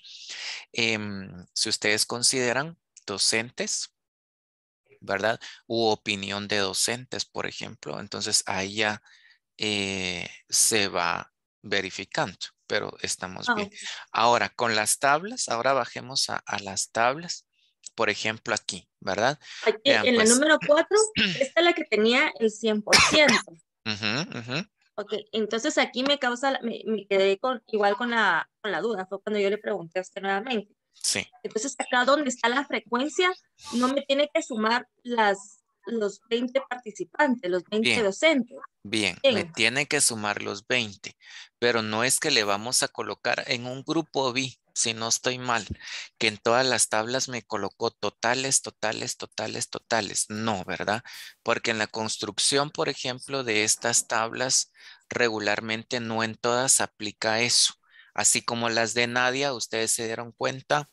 Si ustedes consideran docentes, ¿verdad? U opinión de docentes, por ejemplo, entonces ahí ya se va verificando, pero estamos Ah, bien. ok. Ahora, con las tablas, ahora bajemos a las tablas. Por ejemplo, aquí, ¿verdad? Aquí Vean, en la pues. número 4, esta es la que tenía el 100%. Ujú, ujú. Ok, entonces aquí me causa, me quedé igual con la duda, fue cuando yo le pregunté a usted nuevamente. Sí. Entonces acá donde está la frecuencia, no me tiene que sumar los 20 participantes, los 20 Bien. docentes. Bien, me Bien. tiene que sumar los 20, pero no es que le vamos a colocar en un grupo B, si no estoy mal, que en todas las tablas me colocó totales, totales, totales, totales. No, ¿verdad? Porque en la construcción, por ejemplo, de estas tablas, regularmente no en todas aplica eso. Así como las de Nadia, ustedes se dieron cuenta,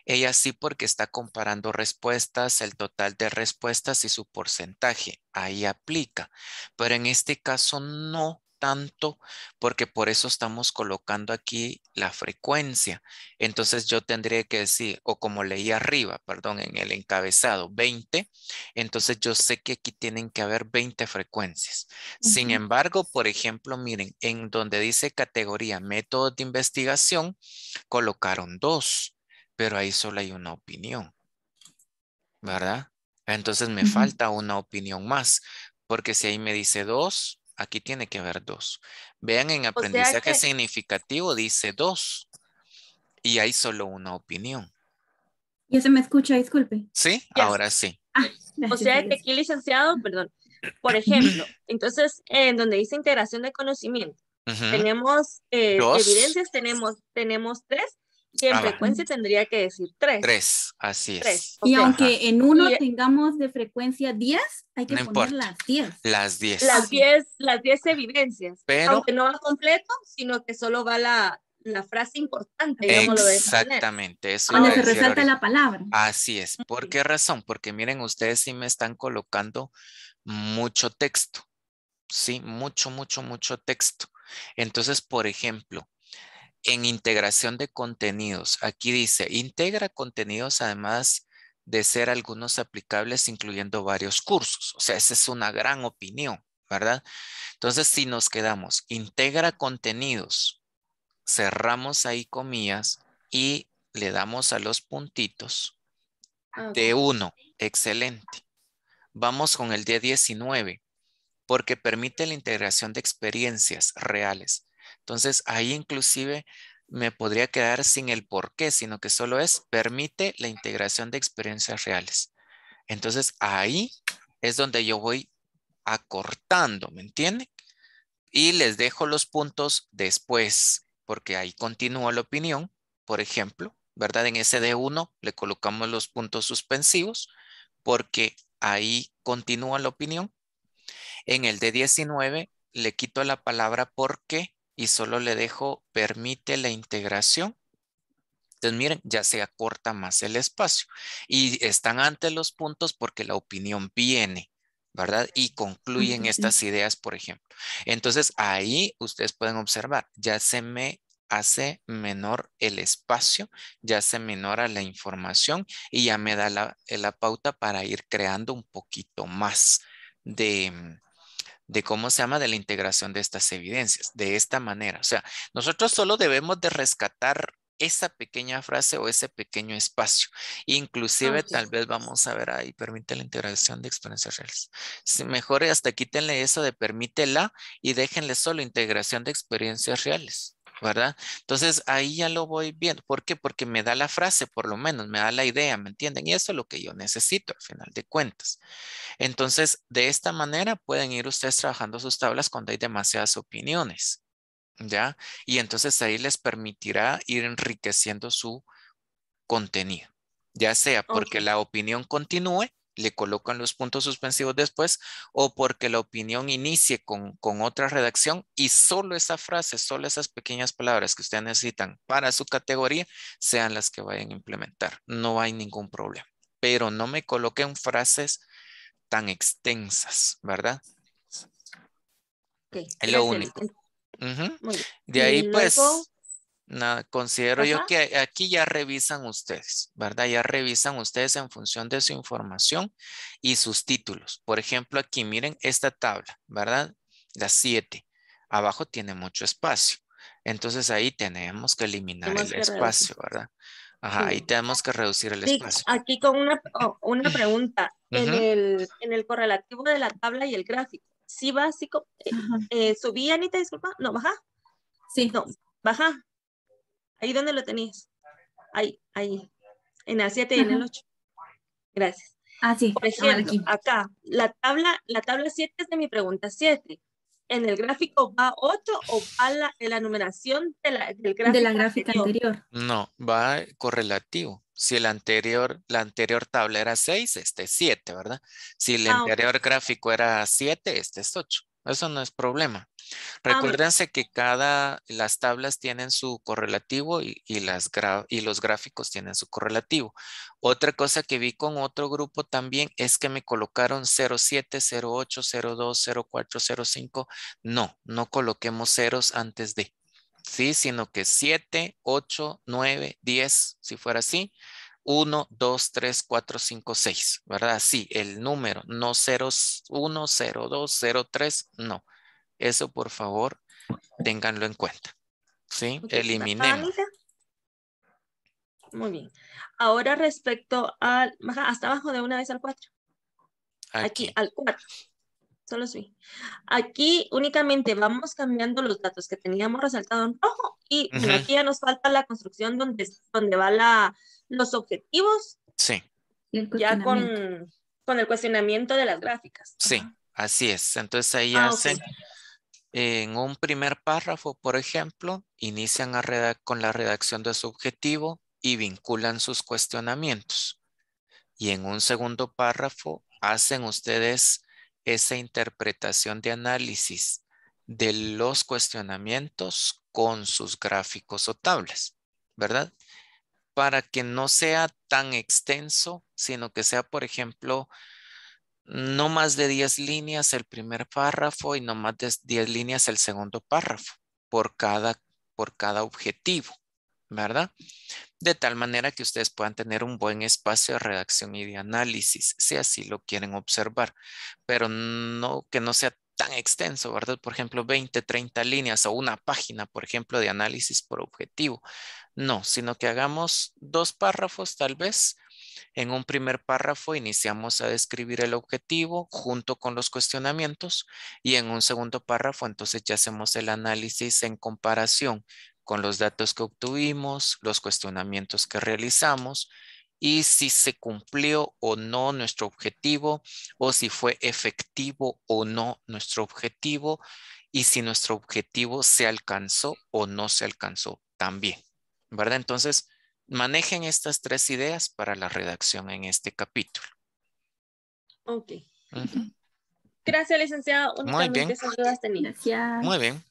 ella sí porque está comparando respuestas, el total de respuestas y su porcentaje. Ahí aplica. Pero en este caso no tanto, porque por eso estamos colocando aquí la frecuencia. Entonces yo tendría que decir, o como leí arriba, perdón, en el encabezado, 20. Entonces yo sé que aquí tienen que haber 20 frecuencias. Sin embargo, por ejemplo, miren, en donde dice categoría métodos de investigación, colocaron 2, pero ahí solo hay una opinión, ¿verdad? Entonces me falta una opinión más, porque si ahí me dice 2, aquí tiene que haber 2. Vean, en O sea aprendizaje que, significativo dice 2 y hay solo una opinión. ¿Ya se me escucha? Disculpe. ¿Sí? ya, Ahora sí. Ah, o gracias a sea que Dios. aquí, licenciado, perdón, por ejemplo, entonces, en donde dice integración de conocimiento, Ujú. tenemos 2, evidencias, tenemos 3, y en va. frecuencia tendría que decir 3. 3, así 3, es. Y ok. Ajá. aunque en uno Y tengamos de frecuencia 10, hay que No poner importa. las 10. Las Ah, 10. las ok. 10 evidencias, Pero aunque no va completo, sino que solo va la frase importante, La frase digámoslo de esa importante. manera. exactamente, eso iba Donde a se decir resalta ahorita. la palabra. Así es. ¿Por qué razón? Porque miren, ustedes sí me están colocando mucho texto. Sí, mucho, mucho, mucho texto. Entonces, por ejemplo, en integración de contenidos, aquí dice, integra contenidos además de ser algunos aplicables, incluyendo varios cursos. O sea, esa es una gran opinión, ¿verdad? Entonces, si nos quedamos, integra contenidos, cerramos ahí comillas y le damos a los puntitos Ah, ok. de 1. Excelente. Vamos con el día 19, porque permite la integración de experiencias reales. Entonces, ahí inclusive me podría quedar sin el por qué, sino que solo es permite la integración de experiencias reales. Entonces, ahí es donde yo voy acortando, ¿me entienden? Y les dejo los puntos después, porque ahí continúa la opinión, por ejemplo, ¿verdad? En ese D1 le colocamos los puntos suspensivos, porque ahí continúa la opinión. En el de 19 le quito la palabra porque y solo le dejo permite la integración. Entonces miren, ya se acorta más el espacio y están antes los puntos porque la opinión viene, ¿verdad? Y concluyen Ok, sí. estas ideas, por ejemplo. Entonces ahí ustedes pueden observar, ya se me hace menor el espacio, ya se menora la información y ya me da la pauta para ir creando un poquito más de cómo se llama, de la integración de estas evidencias, de esta manera. O sea, nosotros solo debemos de rescatar esa pequeña frase o ese pequeño espacio. Ah, Inclusive ok. tal vez vamos a ver ahí, permite la integración de experiencias reales. Si mejor hasta quítenle eso de permítela y déjenle solo integración de experiencias reales. ¿Verdad? Entonces ahí ya lo voy viendo. ¿Por qué? Porque me da la frase, por lo menos, me da la idea, ¿me entienden? Y eso es lo que yo necesito al final de cuentas. Entonces, de esta manera pueden ir ustedes trabajando sus tablas cuando hay demasiadas opiniones, ¿ya? Y entonces ahí les permitirá ir enriqueciendo su contenido, ya sea Ok. porque la opinión continúe, le colocan los puntos suspensivos después, o porque la opinión inicie con otra redacción y solo esa frase, solo esas pequeñas palabras que ustedes necesitan para su categoría sean las que vayan a implementar. No hay ningún problema, pero no me coloquen frases tan extensas, ¿verdad? Ok, Es lo gracias, único. Liz. Ujú. Muy bien. De ahí, Y luego, pues, nada, considero yo ajá, que aquí ya revisan ustedes, ¿verdad? Ya revisan ustedes en función de su información y sus títulos. Por ejemplo, aquí miren esta tabla, ¿verdad? La 7. Abajo tiene mucho espacio. Entonces ahí tenemos que eliminar Tenemos el que espacio, reducir. ¿verdad? Ajá, ahí Sí. tenemos que reducir el Sí, espacio. aquí con una pregunta. Ujú. En el correlativo de la tabla y el gráfico, ¿sí va así? Ajá. ¿Subí, Anita? Disculpa. No, baja. Sí. No, baja. Ahí donde lo tenías. Ahí. En el 7 y en el Ajá. 8. Gracias. Ah, sí. Por Ahora ejemplo, aquí. acá, la tabla 7 es de mi pregunta 7. ¿En el gráfico va 8 o va la numeración del De la gráfico gráfica anterior? anterior. No, va correlativo. Si la anterior tabla era 6, este es 7, ¿verdad? Si el Ah, ok. anterior gráfico era 7, este es 8. Eso no es problema. Ah, muy bien. Recuérdense que las tablas tienen su correlativo y los gráficos tienen su correlativo. Otra cosa que vi con otro grupo también es que me colocaron 07, 08, 02, 04, 05. No, no coloquemos ceros antes de. Sí, sino que 7, 8, 9, 10, si fuera así. 1, 2, 3, 4, 5, 6, ¿verdad? Sí, el número, no 0, 1, 0, 2, 0, 3, no. Eso, por favor, ténganlo en cuenta. ¿Sí? Ok, ¿baja, Eliminemos. Anita? Muy bien. Ahora respecto al, baja hasta abajo de una vez al 4. Aquí, Aquí. al 4. Solo subí. Aquí únicamente vamos cambiando los datos que teníamos resaltado en rojo y bueno, Ujú. aquí ya nos falta la construcción donde va los objetivos Sí, Y el ya cuestionamiento. con el cuestionamiento de las gráficas. sí, Ajá. así es. Entonces ahí Ah, ok. hacen en un primer párrafo, por ejemplo, inician con la redacción de su objetivo y vinculan sus cuestionamientos. Y en un segundo párrafo hacen ustedes esa interpretación de análisis de los cuestionamientos con sus gráficos o tablas, ¿verdad? Para que no sea tan extenso, sino que sea, por ejemplo, no más de 10 líneas el primer párrafo y no más de 10 líneas el segundo párrafo por cada objetivo, ¿verdad? De tal manera que ustedes puedan tener un buen espacio de redacción y de análisis, si así lo quieren observar, pero no que no sea tan extenso, ¿verdad? Por ejemplo, 20, 30 líneas o una página, por ejemplo, de análisis por objetivo. No, sino que hagamos 2 párrafos tal vez. En un primer párrafo iniciamos a describir el objetivo junto con los cuestionamientos y en un segundo párrafo entonces ya hacemos el análisis en comparación con los datos que obtuvimos, los cuestionamientos que realizamos y si se cumplió o no nuestro objetivo o si fue efectivo o no nuestro objetivo y si nuestro objetivo se alcanzó o no se alcanzó también, ¿verdad? Entonces, manejen estas 3 ideas para la redacción en este capítulo. Ok. Ujú. Gracias, licenciada. Muy Únicamente bien, esas dudas tenía. Gracias. muy bien.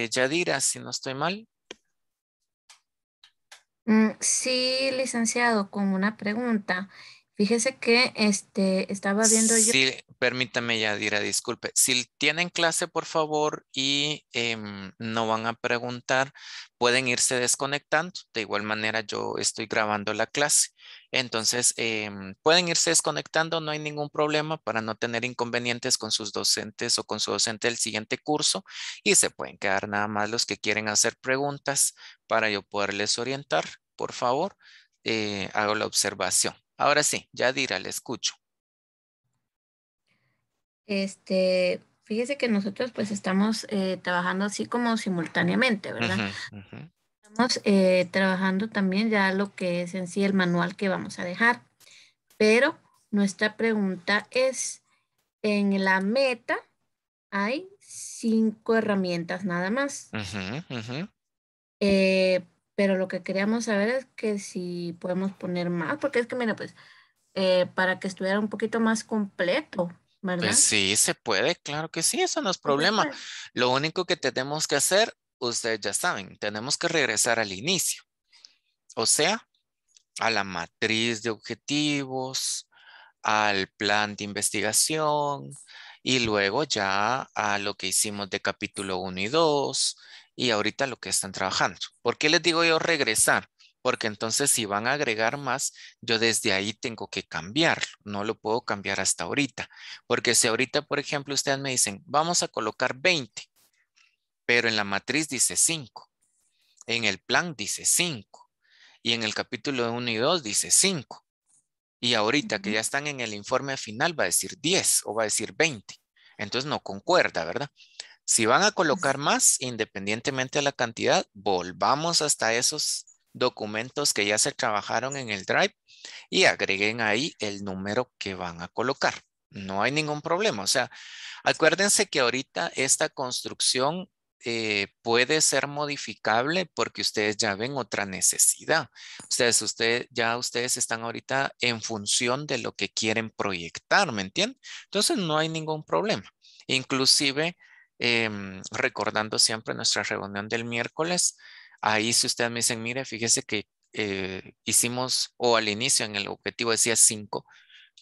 Yadira, si no estoy mal. Sí, licenciado, con una pregunta. Fíjese que estaba viendo yo. Sí, permítame, Yadira, disculpe. Si tienen clase, por favor, y no van a preguntar, pueden irse desconectando. De igual manera, yo estoy grabando la clase. Entonces, pueden irse desconectando, no hay ningún problema para no tener inconvenientes con sus docentes o con su docente del siguiente curso. Y se pueden quedar nada más los que quieren hacer preguntas para yo poderles orientar. Por favor, hago la observación. Ahora sí, Yadira, le escucho. Fíjese que nosotros pues estamos trabajando así como simultáneamente, ¿verdad? Ujú, ujú. Estamos trabajando también ya lo que es en sí el manual que vamos a dejar, pero nuestra pregunta es, en la meta hay 5 herramientas nada más. Ujú, ujú. Eh, pero lo que queríamos saber es que si podemos poner más, porque es que, mira, pues, para que estuviera un poquito más completo, Pues ¿verdad? sí, se puede, claro que sí, eso no es Sí se problema. puede. Lo único que tenemos que hacer, ustedes ya saben, tenemos que regresar al inicio, o sea, a la matriz de objetivos, al plan de investigación y luego ya a lo que hicimos de capítulo 1 y 2 y ahorita lo que están trabajando. ¿Por qué les digo yo regresar? Porque entonces si van a agregar más, yo desde ahí tengo que cambiarlo. No lo puedo cambiar hasta ahorita. Porque si ahorita, por ejemplo, ustedes me dicen, vamos a colocar 20 pero en la matriz dice 5. En el plan dice 5. Y en el capítulo 1 y 2 dice 5. Y ahorita que ya están en el informe final va a decir 10 o va a decir 20. Entonces no concuerda, ¿verdad? Si van a colocar más, independientemente de la cantidad, volvamos hasta esos documentos que ya se trabajaron en el Drive y agreguen ahí el número que van a colocar. No hay ningún problema. O sea, acuérdense que ahorita esta construcción puede ser modificable porque ustedes ya ven otra necesidad. Ustedes están ahorita en función de lo que quieren proyectar, ¿me entienden? Entonces no hay ningún problema. Inclusive, recordando siempre nuestra reunión del miércoles, ahí si ustedes me dicen, mire, fíjese que hicimos, o al inicio en el objetivo decía 5,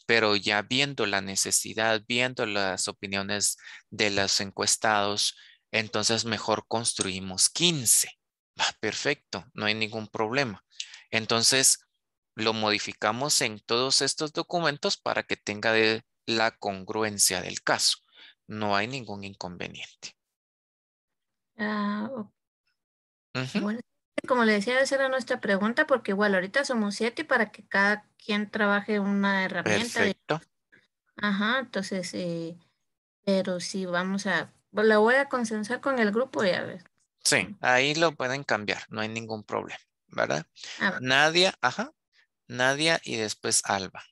pero ya viendo la necesidad, viendo las opiniones de los encuestados, entonces mejor construimos 15. Va, perfecto, no hay ningún problema. Entonces lo modificamos en todos estos documentos para que tenga la congruencia del caso. No hay ningún inconveniente. Bueno, como le decía, esa era nuestra pregunta, porque igual ahorita somos 7 para que cada quien trabaje una herramienta. Perfecto. Ajá, entonces, pero sí vamos a, pues, la voy a consensar con el grupo y a ver. Sí, ahí lo pueden cambiar, no hay ningún problema, ¿verdad? Ah, Nadia, Nadia y después Alba.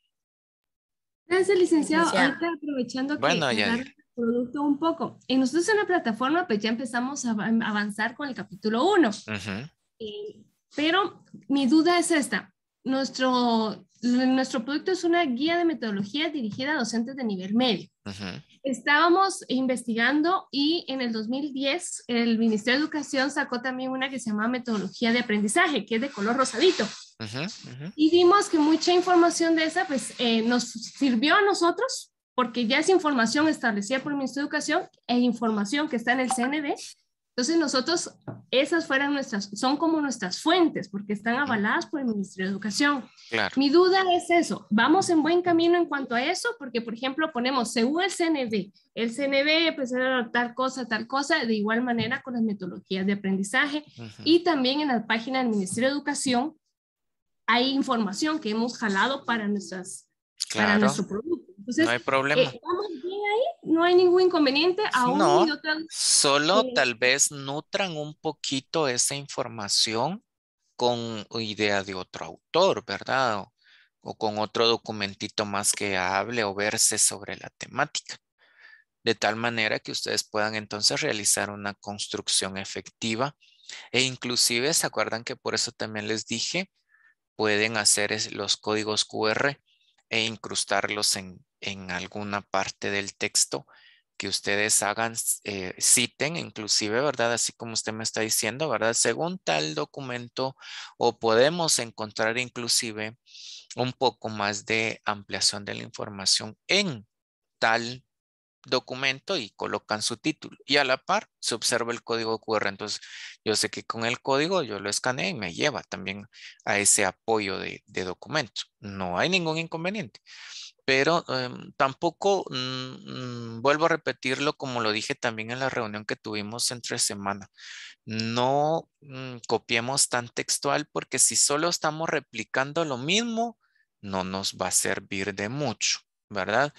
Gracias, licenciado. Licenciado. Ahorita aprovechando que Bueno, agarra Yadira. el producto un poco. Nosotros en la plataforma pues ya empezamos a avanzar con el capítulo 1. Pero mi duda es esta. Nuestro producto es una guía de metodología dirigida a docentes de nivel medio. Estábamos investigando y en el 2010 el Ministerio de Educación sacó también una que se llama metodología de aprendizaje, que es de color rosadito. Y vimos que mucha información de esa pues nos sirvió a nosotros porque ya es información establecida por el Ministerio de Educación e información que está en el CND. Entonces nosotros, esas son como nuestras fuentes porque están avaladas por el Ministerio de Educación. Claro. Mi duda es eso, ¿vamos en buen camino en cuanto a eso? Porque, por ejemplo, ponemos según el CNB pues era tal cosa, de igual manera con las metodologías de aprendizaje. Y también en la página del Ministerio de Educación hay información que hemos jalado para para nuestro producto. Entonces, no hay problema. ¿vamos bien ahí? No hay ningún inconveniente. Aún No, otra... solo tal vez nutran un poquito esa información con idea de otro autor, ¿verdad? O con otro documentito más que hable o verse sobre la temática. De tal manera que ustedes puedan entonces realizar una construcción efectiva e inclusive se acuerdan que por eso también les dije, pueden hacer los códigos QR e incrustarlos en alguna parte del texto que ustedes hagan, citen inclusive, ¿verdad? Así como usted me está diciendo, ¿verdad? Según tal documento o podemos encontrar inclusive un poco más de ampliación de la información en tal documento y colocan su título y a la par se observa el código QR. Entonces yo sé que con el código yo lo escaneo y me lleva también a ese apoyo de documento. No hay ningún inconveniente. Pero tampoco, vuelvo a repetirlo como lo dije también en la reunión que tuvimos entre semana, no copiemos tan textual porque si solo estamos replicando lo mismo, no nos va a servir de mucho, ¿verdad?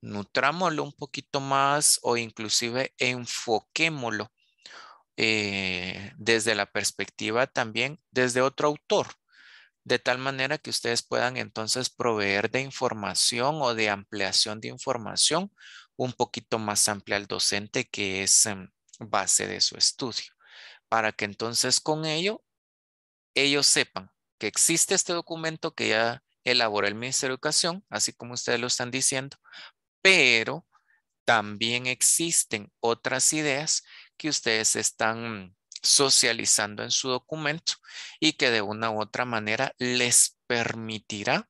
Nutrámoslo un poquito más o inclusive enfoquémoslo desde la perspectiva también desde otro autor. De tal manera que ustedes puedan entonces proveer de información o de ampliación de información un poquito más amplia al docente que es base de su estudio. Para que entonces con ello ellos sepan que existe este documento que ya elaboró el Ministerio de Educación, así como ustedes lo están diciendo, pero también existen otras ideas que ustedes están socializando en su documento y que de una u otra manera les permitirá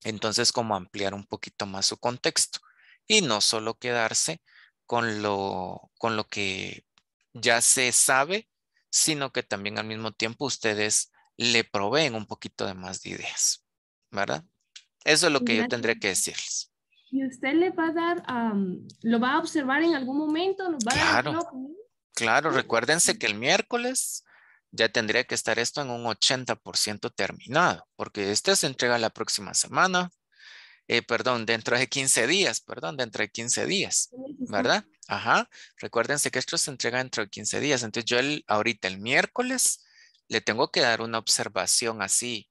entonces como ampliar un poquito más su contexto y no solo quedarse con lo que ya se sabe, sino que también al mismo tiempo ustedes le proveen un poquito de más de ideas, ¿verdad? Eso es lo que yo tendré que decirles. ¿Y usted le va a dar, lo va a observar en algún momento? ¿Nos va a dar Claro. alguna opinión? Claro, recuérdense que el miércoles ya tendría que estar esto en un 80% terminado, porque este se entrega la próxima semana, perdón, dentro de 15 días, perdón, dentro de 15 días, ¿verdad? Ajá, recuérdense que esto se entrega dentro de 15 días, entonces yo ahorita el miércoles le tengo que dar una observación así,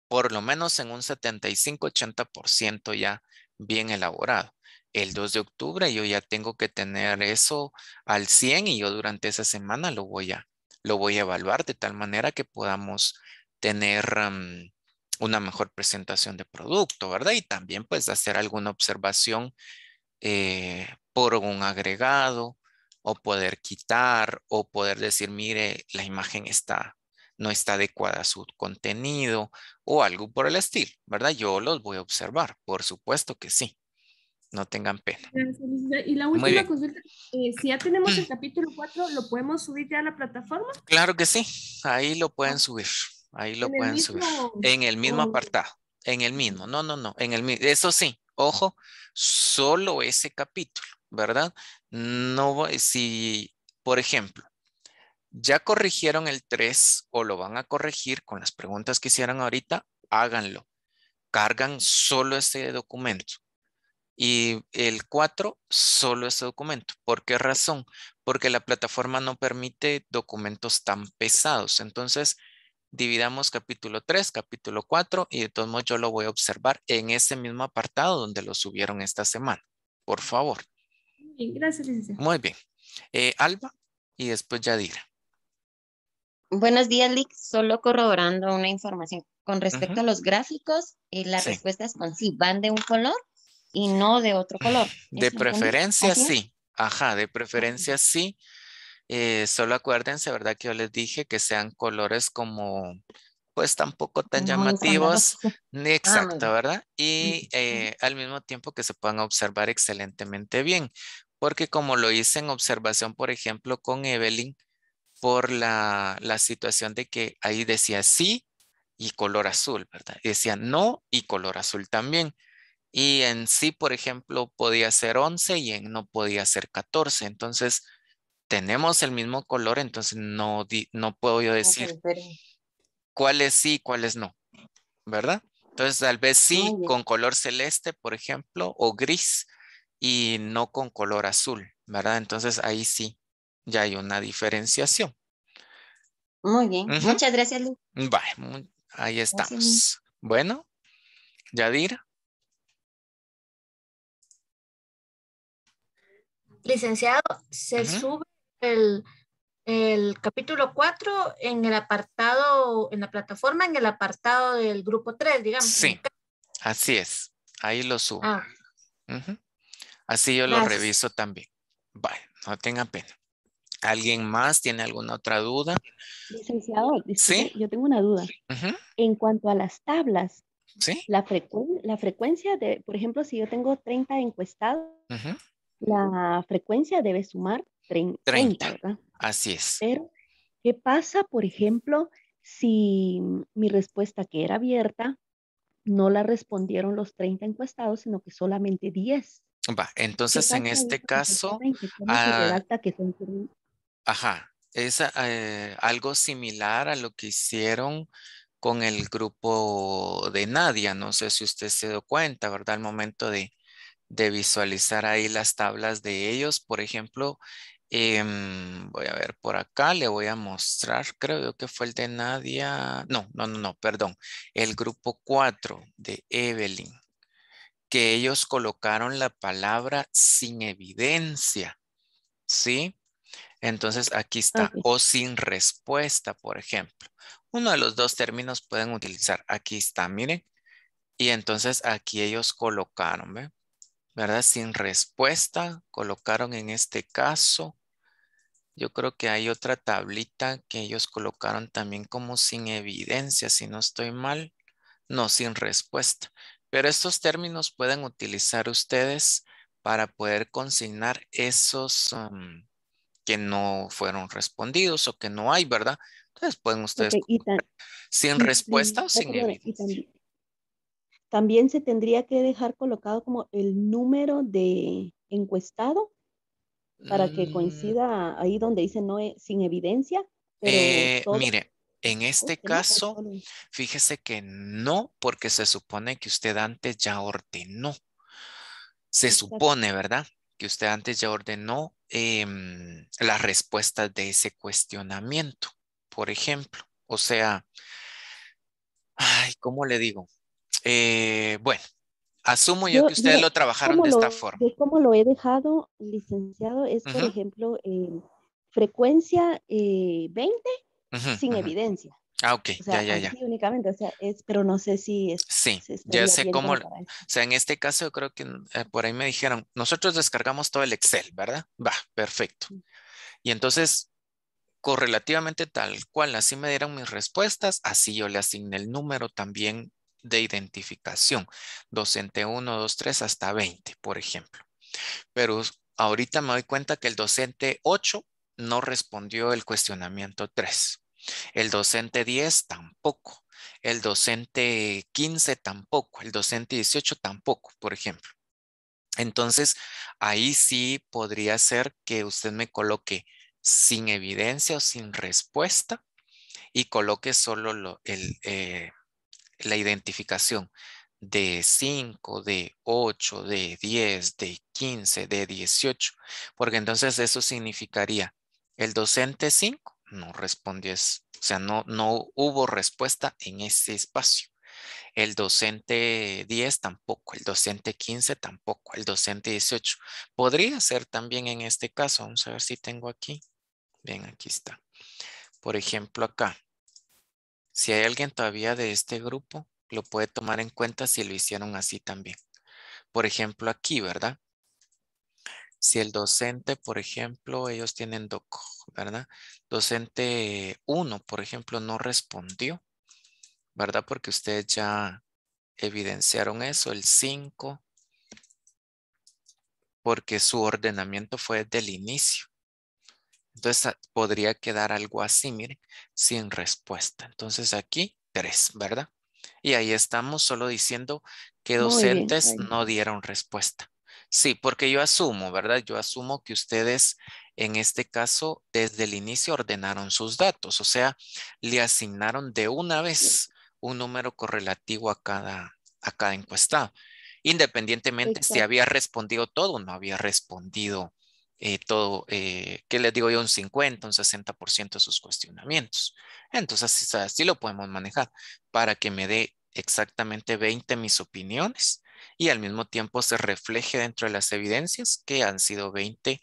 por lo menos en un 75-80% ya bien elaborado. El 2 de octubre yo ya tengo que tener eso al 100 y yo durante esa semana lo voy a evaluar de tal manera que podamos tener una mejor presentación de producto, ¿verdad? Y también pues hacer alguna observación por un agregado o poder quitar o poder decir, mire, la imagen no está adecuada a su contenido o algo por el estilo, ¿verdad? Yo los voy a observar, por supuesto que sí, no tengan pena. Gracias, licenciada. Y la Muy última bien. consulta, si ya tenemos el capítulo 4, ¿lo podemos subir ya a la plataforma? Claro que sí, ahí lo pueden subir, ahí lo En el pueden subir, mismo, en el mismo o- apartado, en el mismo, no, en el mismo, eso sí, ojo, solo ese capítulo, ¿verdad? No, si, por ejemplo, ya corrigieron el 3 o lo van a corregir con las preguntas que hicieron ahorita, háganlo, cargan solo ese documento. Y el 4, solo ese documento. ¿Por qué razón? Porque la plataforma no permite documentos tan pesados. Entonces, dividamos capítulo 3, capítulo 4 y de todos modos yo lo voy a observar en ese mismo apartado donde lo subieron esta semana. Por favor. Bien, gracias, licenciada. Muy bien. Alba y después Yadira. Buenos días, Lick. Solo corroborando una información. Con respecto Ujú. a los gráficos, la Sí. respuesta es con sí, van de un color y no de otro color. De ¿Eso entendí? preferencia ¿Así es? sí. Ajá, de Ok. preferencia sí. Solo acuérdense, ¿verdad? Que yo les dije que sean colores como, pues tampoco tan Muy llamativos. escandaloso. Muy Exacto, bien. ¿verdad? Y Ujú. al mismo tiempo que se puedan observar excelentemente bien. Porque como lo hice en observación, por ejemplo, con Evelyn, por la situación de que ahí decía sí y color azul, ¿verdad? Y decía no y color azul también. Y en sí, por ejemplo, podía ser 11 y en no podía ser 14. Entonces, tenemos el mismo color, entonces no puedo yo Ok, decir pero cuáles sí y cuáles no, ¿verdad? Entonces, tal vez muy sí bien. con color celeste, por ejemplo, o gris y no con color azul, ¿verdad? Entonces, ahí sí, ya hay una diferenciación. Muy bien. Ujú. Muchas gracias, Lick. Vale, ahí Gracias, Lick. estamos. Bueno, Yadira. Licenciado, se Ujú. sube el capítulo 4 en el apartado, en la plataforma, en el apartado del grupo 3, digamos. Sí, así es. Ahí lo subo. Ah, Ujú. Así yo lo gracias. reviso también. Vale, no tengan pena. ¿Alguien más tiene alguna otra duda? Licenciado, Sí. disculpe, yo tengo una duda. Ujú. En cuanto a las tablas, Sí. la frecuencia de, por ejemplo, si yo tengo 30 encuestados, Ujú. la frecuencia debe sumar 30, 30. ¿verdad? Así es. Pero, ¿qué pasa, por ejemplo, si mi respuesta que era abierta no la respondieron los 30 encuestados, sino que solamente 10? Va, ¿Qué entonces en pasa ahí este con respecto a caso, 20? ¿Cómo se ah, redacta que son 30? ajá, es algo similar a lo que hicieron con el grupo de Nadia. No sé si usted se dio cuenta, ¿verdad? Al momento de visualizar ahí las tablas de ellos, por ejemplo, voy a ver por acá, le voy a mostrar, creo yo que fue el de Nadia, no, perdón, el grupo 4 de Evelyn, que ellos colocaron la palabra sin evidencia, ¿sí? Entonces aquí está, Ok, o sin respuesta, por ejemplo. Uno de los dos términos pueden utilizar. Aquí está, miren. Y entonces aquí ellos colocaron, ¿ve? ¿Verdad? Sin respuesta, colocaron en este caso. Yo creo que hay otra tablita que ellos colocaron también como sin evidencia, si no estoy mal. No, sin respuesta. Pero estos términos pueden utilizar ustedes para poder consignar esos que no fueron respondidos o que no hay, ¿verdad? Entonces pueden ok, ustedes colocar sin respuesta o sin perdón, evidencia. también se tendría que dejar colocado como el número de encuestado para que Mm, coincida ahí donde dice no sin evidencia, pero todo mire, en este que no, o caso, solo- fíjese que no, porque se supone que usted antes ya ordenó. Se exacto. supone, ¿verdad? Que usted antes ya ordenó las respuestas de ese cuestionamiento, por ejemplo. O sea, ay, ¿cómo le digo? Bueno, asumo yo que ustedes lo trabajaron de esta forma. Yo como lo he dejado, licenciado, es por Ujú, ejemplo, frecuencia 20 ujú, sin ujú. evidencia. Ah, ok, O sea, ya, ya, ya. así únicamente, o sea, pero no sé si Sí, si ya estaría sé bien cómo, como o para esto. sea, en este caso yo creo que por ahí me dijeron, nosotros descargamos todo el Excel, ¿verdad? Va, perfecto. Y entonces, correlativamente tal cual, así me dieron mis respuestas, así yo le asigné el número también de identificación, docente 1, 2, 3 hasta 20, por ejemplo. Pero ahorita me doy cuenta que el docente 8 no respondió el cuestionamiento 3. El docente 10 tampoco. El docente 15 tampoco. El docente 18 tampoco, por ejemplo. Entonces, ahí sí podría ser que usted me coloque sin evidencia o sin respuesta y coloque solo la identificación de 5, de 8, de 10, de 15, de 18, porque entonces eso significaría el docente 5 no respondió, o sea, no hubo respuesta en ese espacio. El docente 10 tampoco, el docente 15 tampoco, el docente 18. Podría ser también en este caso, vamos a ver si tengo aquí. Bien, aquí está. Por ejemplo, acá. Si hay alguien todavía de este grupo, lo puede tomar en cuenta si lo hicieron así también. Por ejemplo, aquí, ¿verdad? Si el docente, por ejemplo, ellos tienen doc, ¿verdad? Docente 1, por ejemplo, no respondió, ¿verdad? Porque ustedes ya evidenciaron eso, el 5, porque su ordenamiento fue desde el inicio. Entonces podría quedar algo así, miren, sin respuesta. Entonces aquí 3, ¿verdad? Y ahí estamos solo diciendo que Muy bien, docentes ahí. no dieron respuesta. Sí, porque yo asumo, ¿verdad? Yo asumo que ustedes en este caso desde el inicio ordenaron sus datos, o sea, le asignaron de una vez un número correlativo a cada encuestado, independientemente si Exacto. había respondido todo o no había respondido todo, ¿qué les digo yo? Un 50, un 60% de sus cuestionamientos. Entonces, así lo podemos manejar para que me dé exactamente 20 mis opiniones y al mismo tiempo se refleje dentro de las evidencias que han sido 20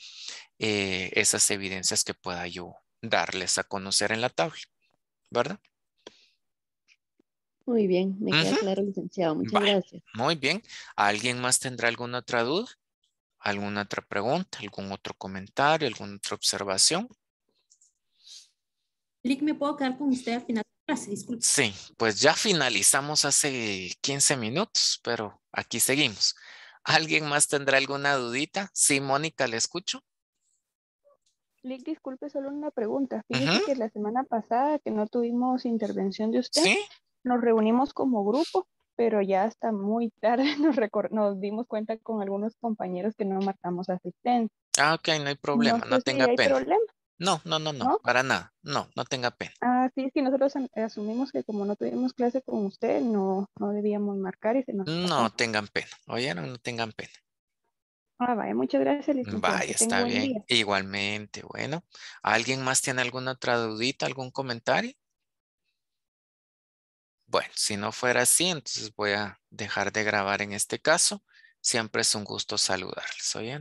esas evidencias que pueda yo darles a conocer en la tabla, ¿verdad? Muy bien, me queda Ujú. claro, licenciado. Muchas Va, gracias. muy bien. ¿Alguien más tendrá alguna otra duda? ¿Alguna otra pregunta? ¿Algún otro comentario? ¿Alguna otra observación? Lick, ¿me puedo quedar con usted al final de la clase? Disculpe. Sí, pues ya finalizamos hace 15 minutos, pero aquí seguimos. ¿Alguien más tendrá alguna dudita? Sí, Mónica, le escucho. Lick, disculpe, solo una pregunta. Ujú, Fíjese que la semana pasada que no tuvimos intervención de usted, sí. nos reunimos como grupo, pero ya hasta muy tarde nos dimos cuenta con algunos compañeros que no marcamos asistencia. Ah, ok, no hay No problema, no sé si tenga hay pena. problema, No, no, no, no, ¿no? para nada. No, no tenga pena. Ah, sí, sí, nosotros asumimos que como no tuvimos clase con usted, no debíamos marcar y se nos No pasó. tengan pena. ¿Oyeron? No tengan pena. Ah, vaya, muchas gracias, licenciado. Vaya, Que tenga está buen bien. día. Igualmente, bueno. ¿Alguien más tiene alguna otra dudita, algún comentario? Bueno, si no fuera así, entonces voy a dejar de grabar en este caso. Siempre es un gusto saludarles. ¿Oyen?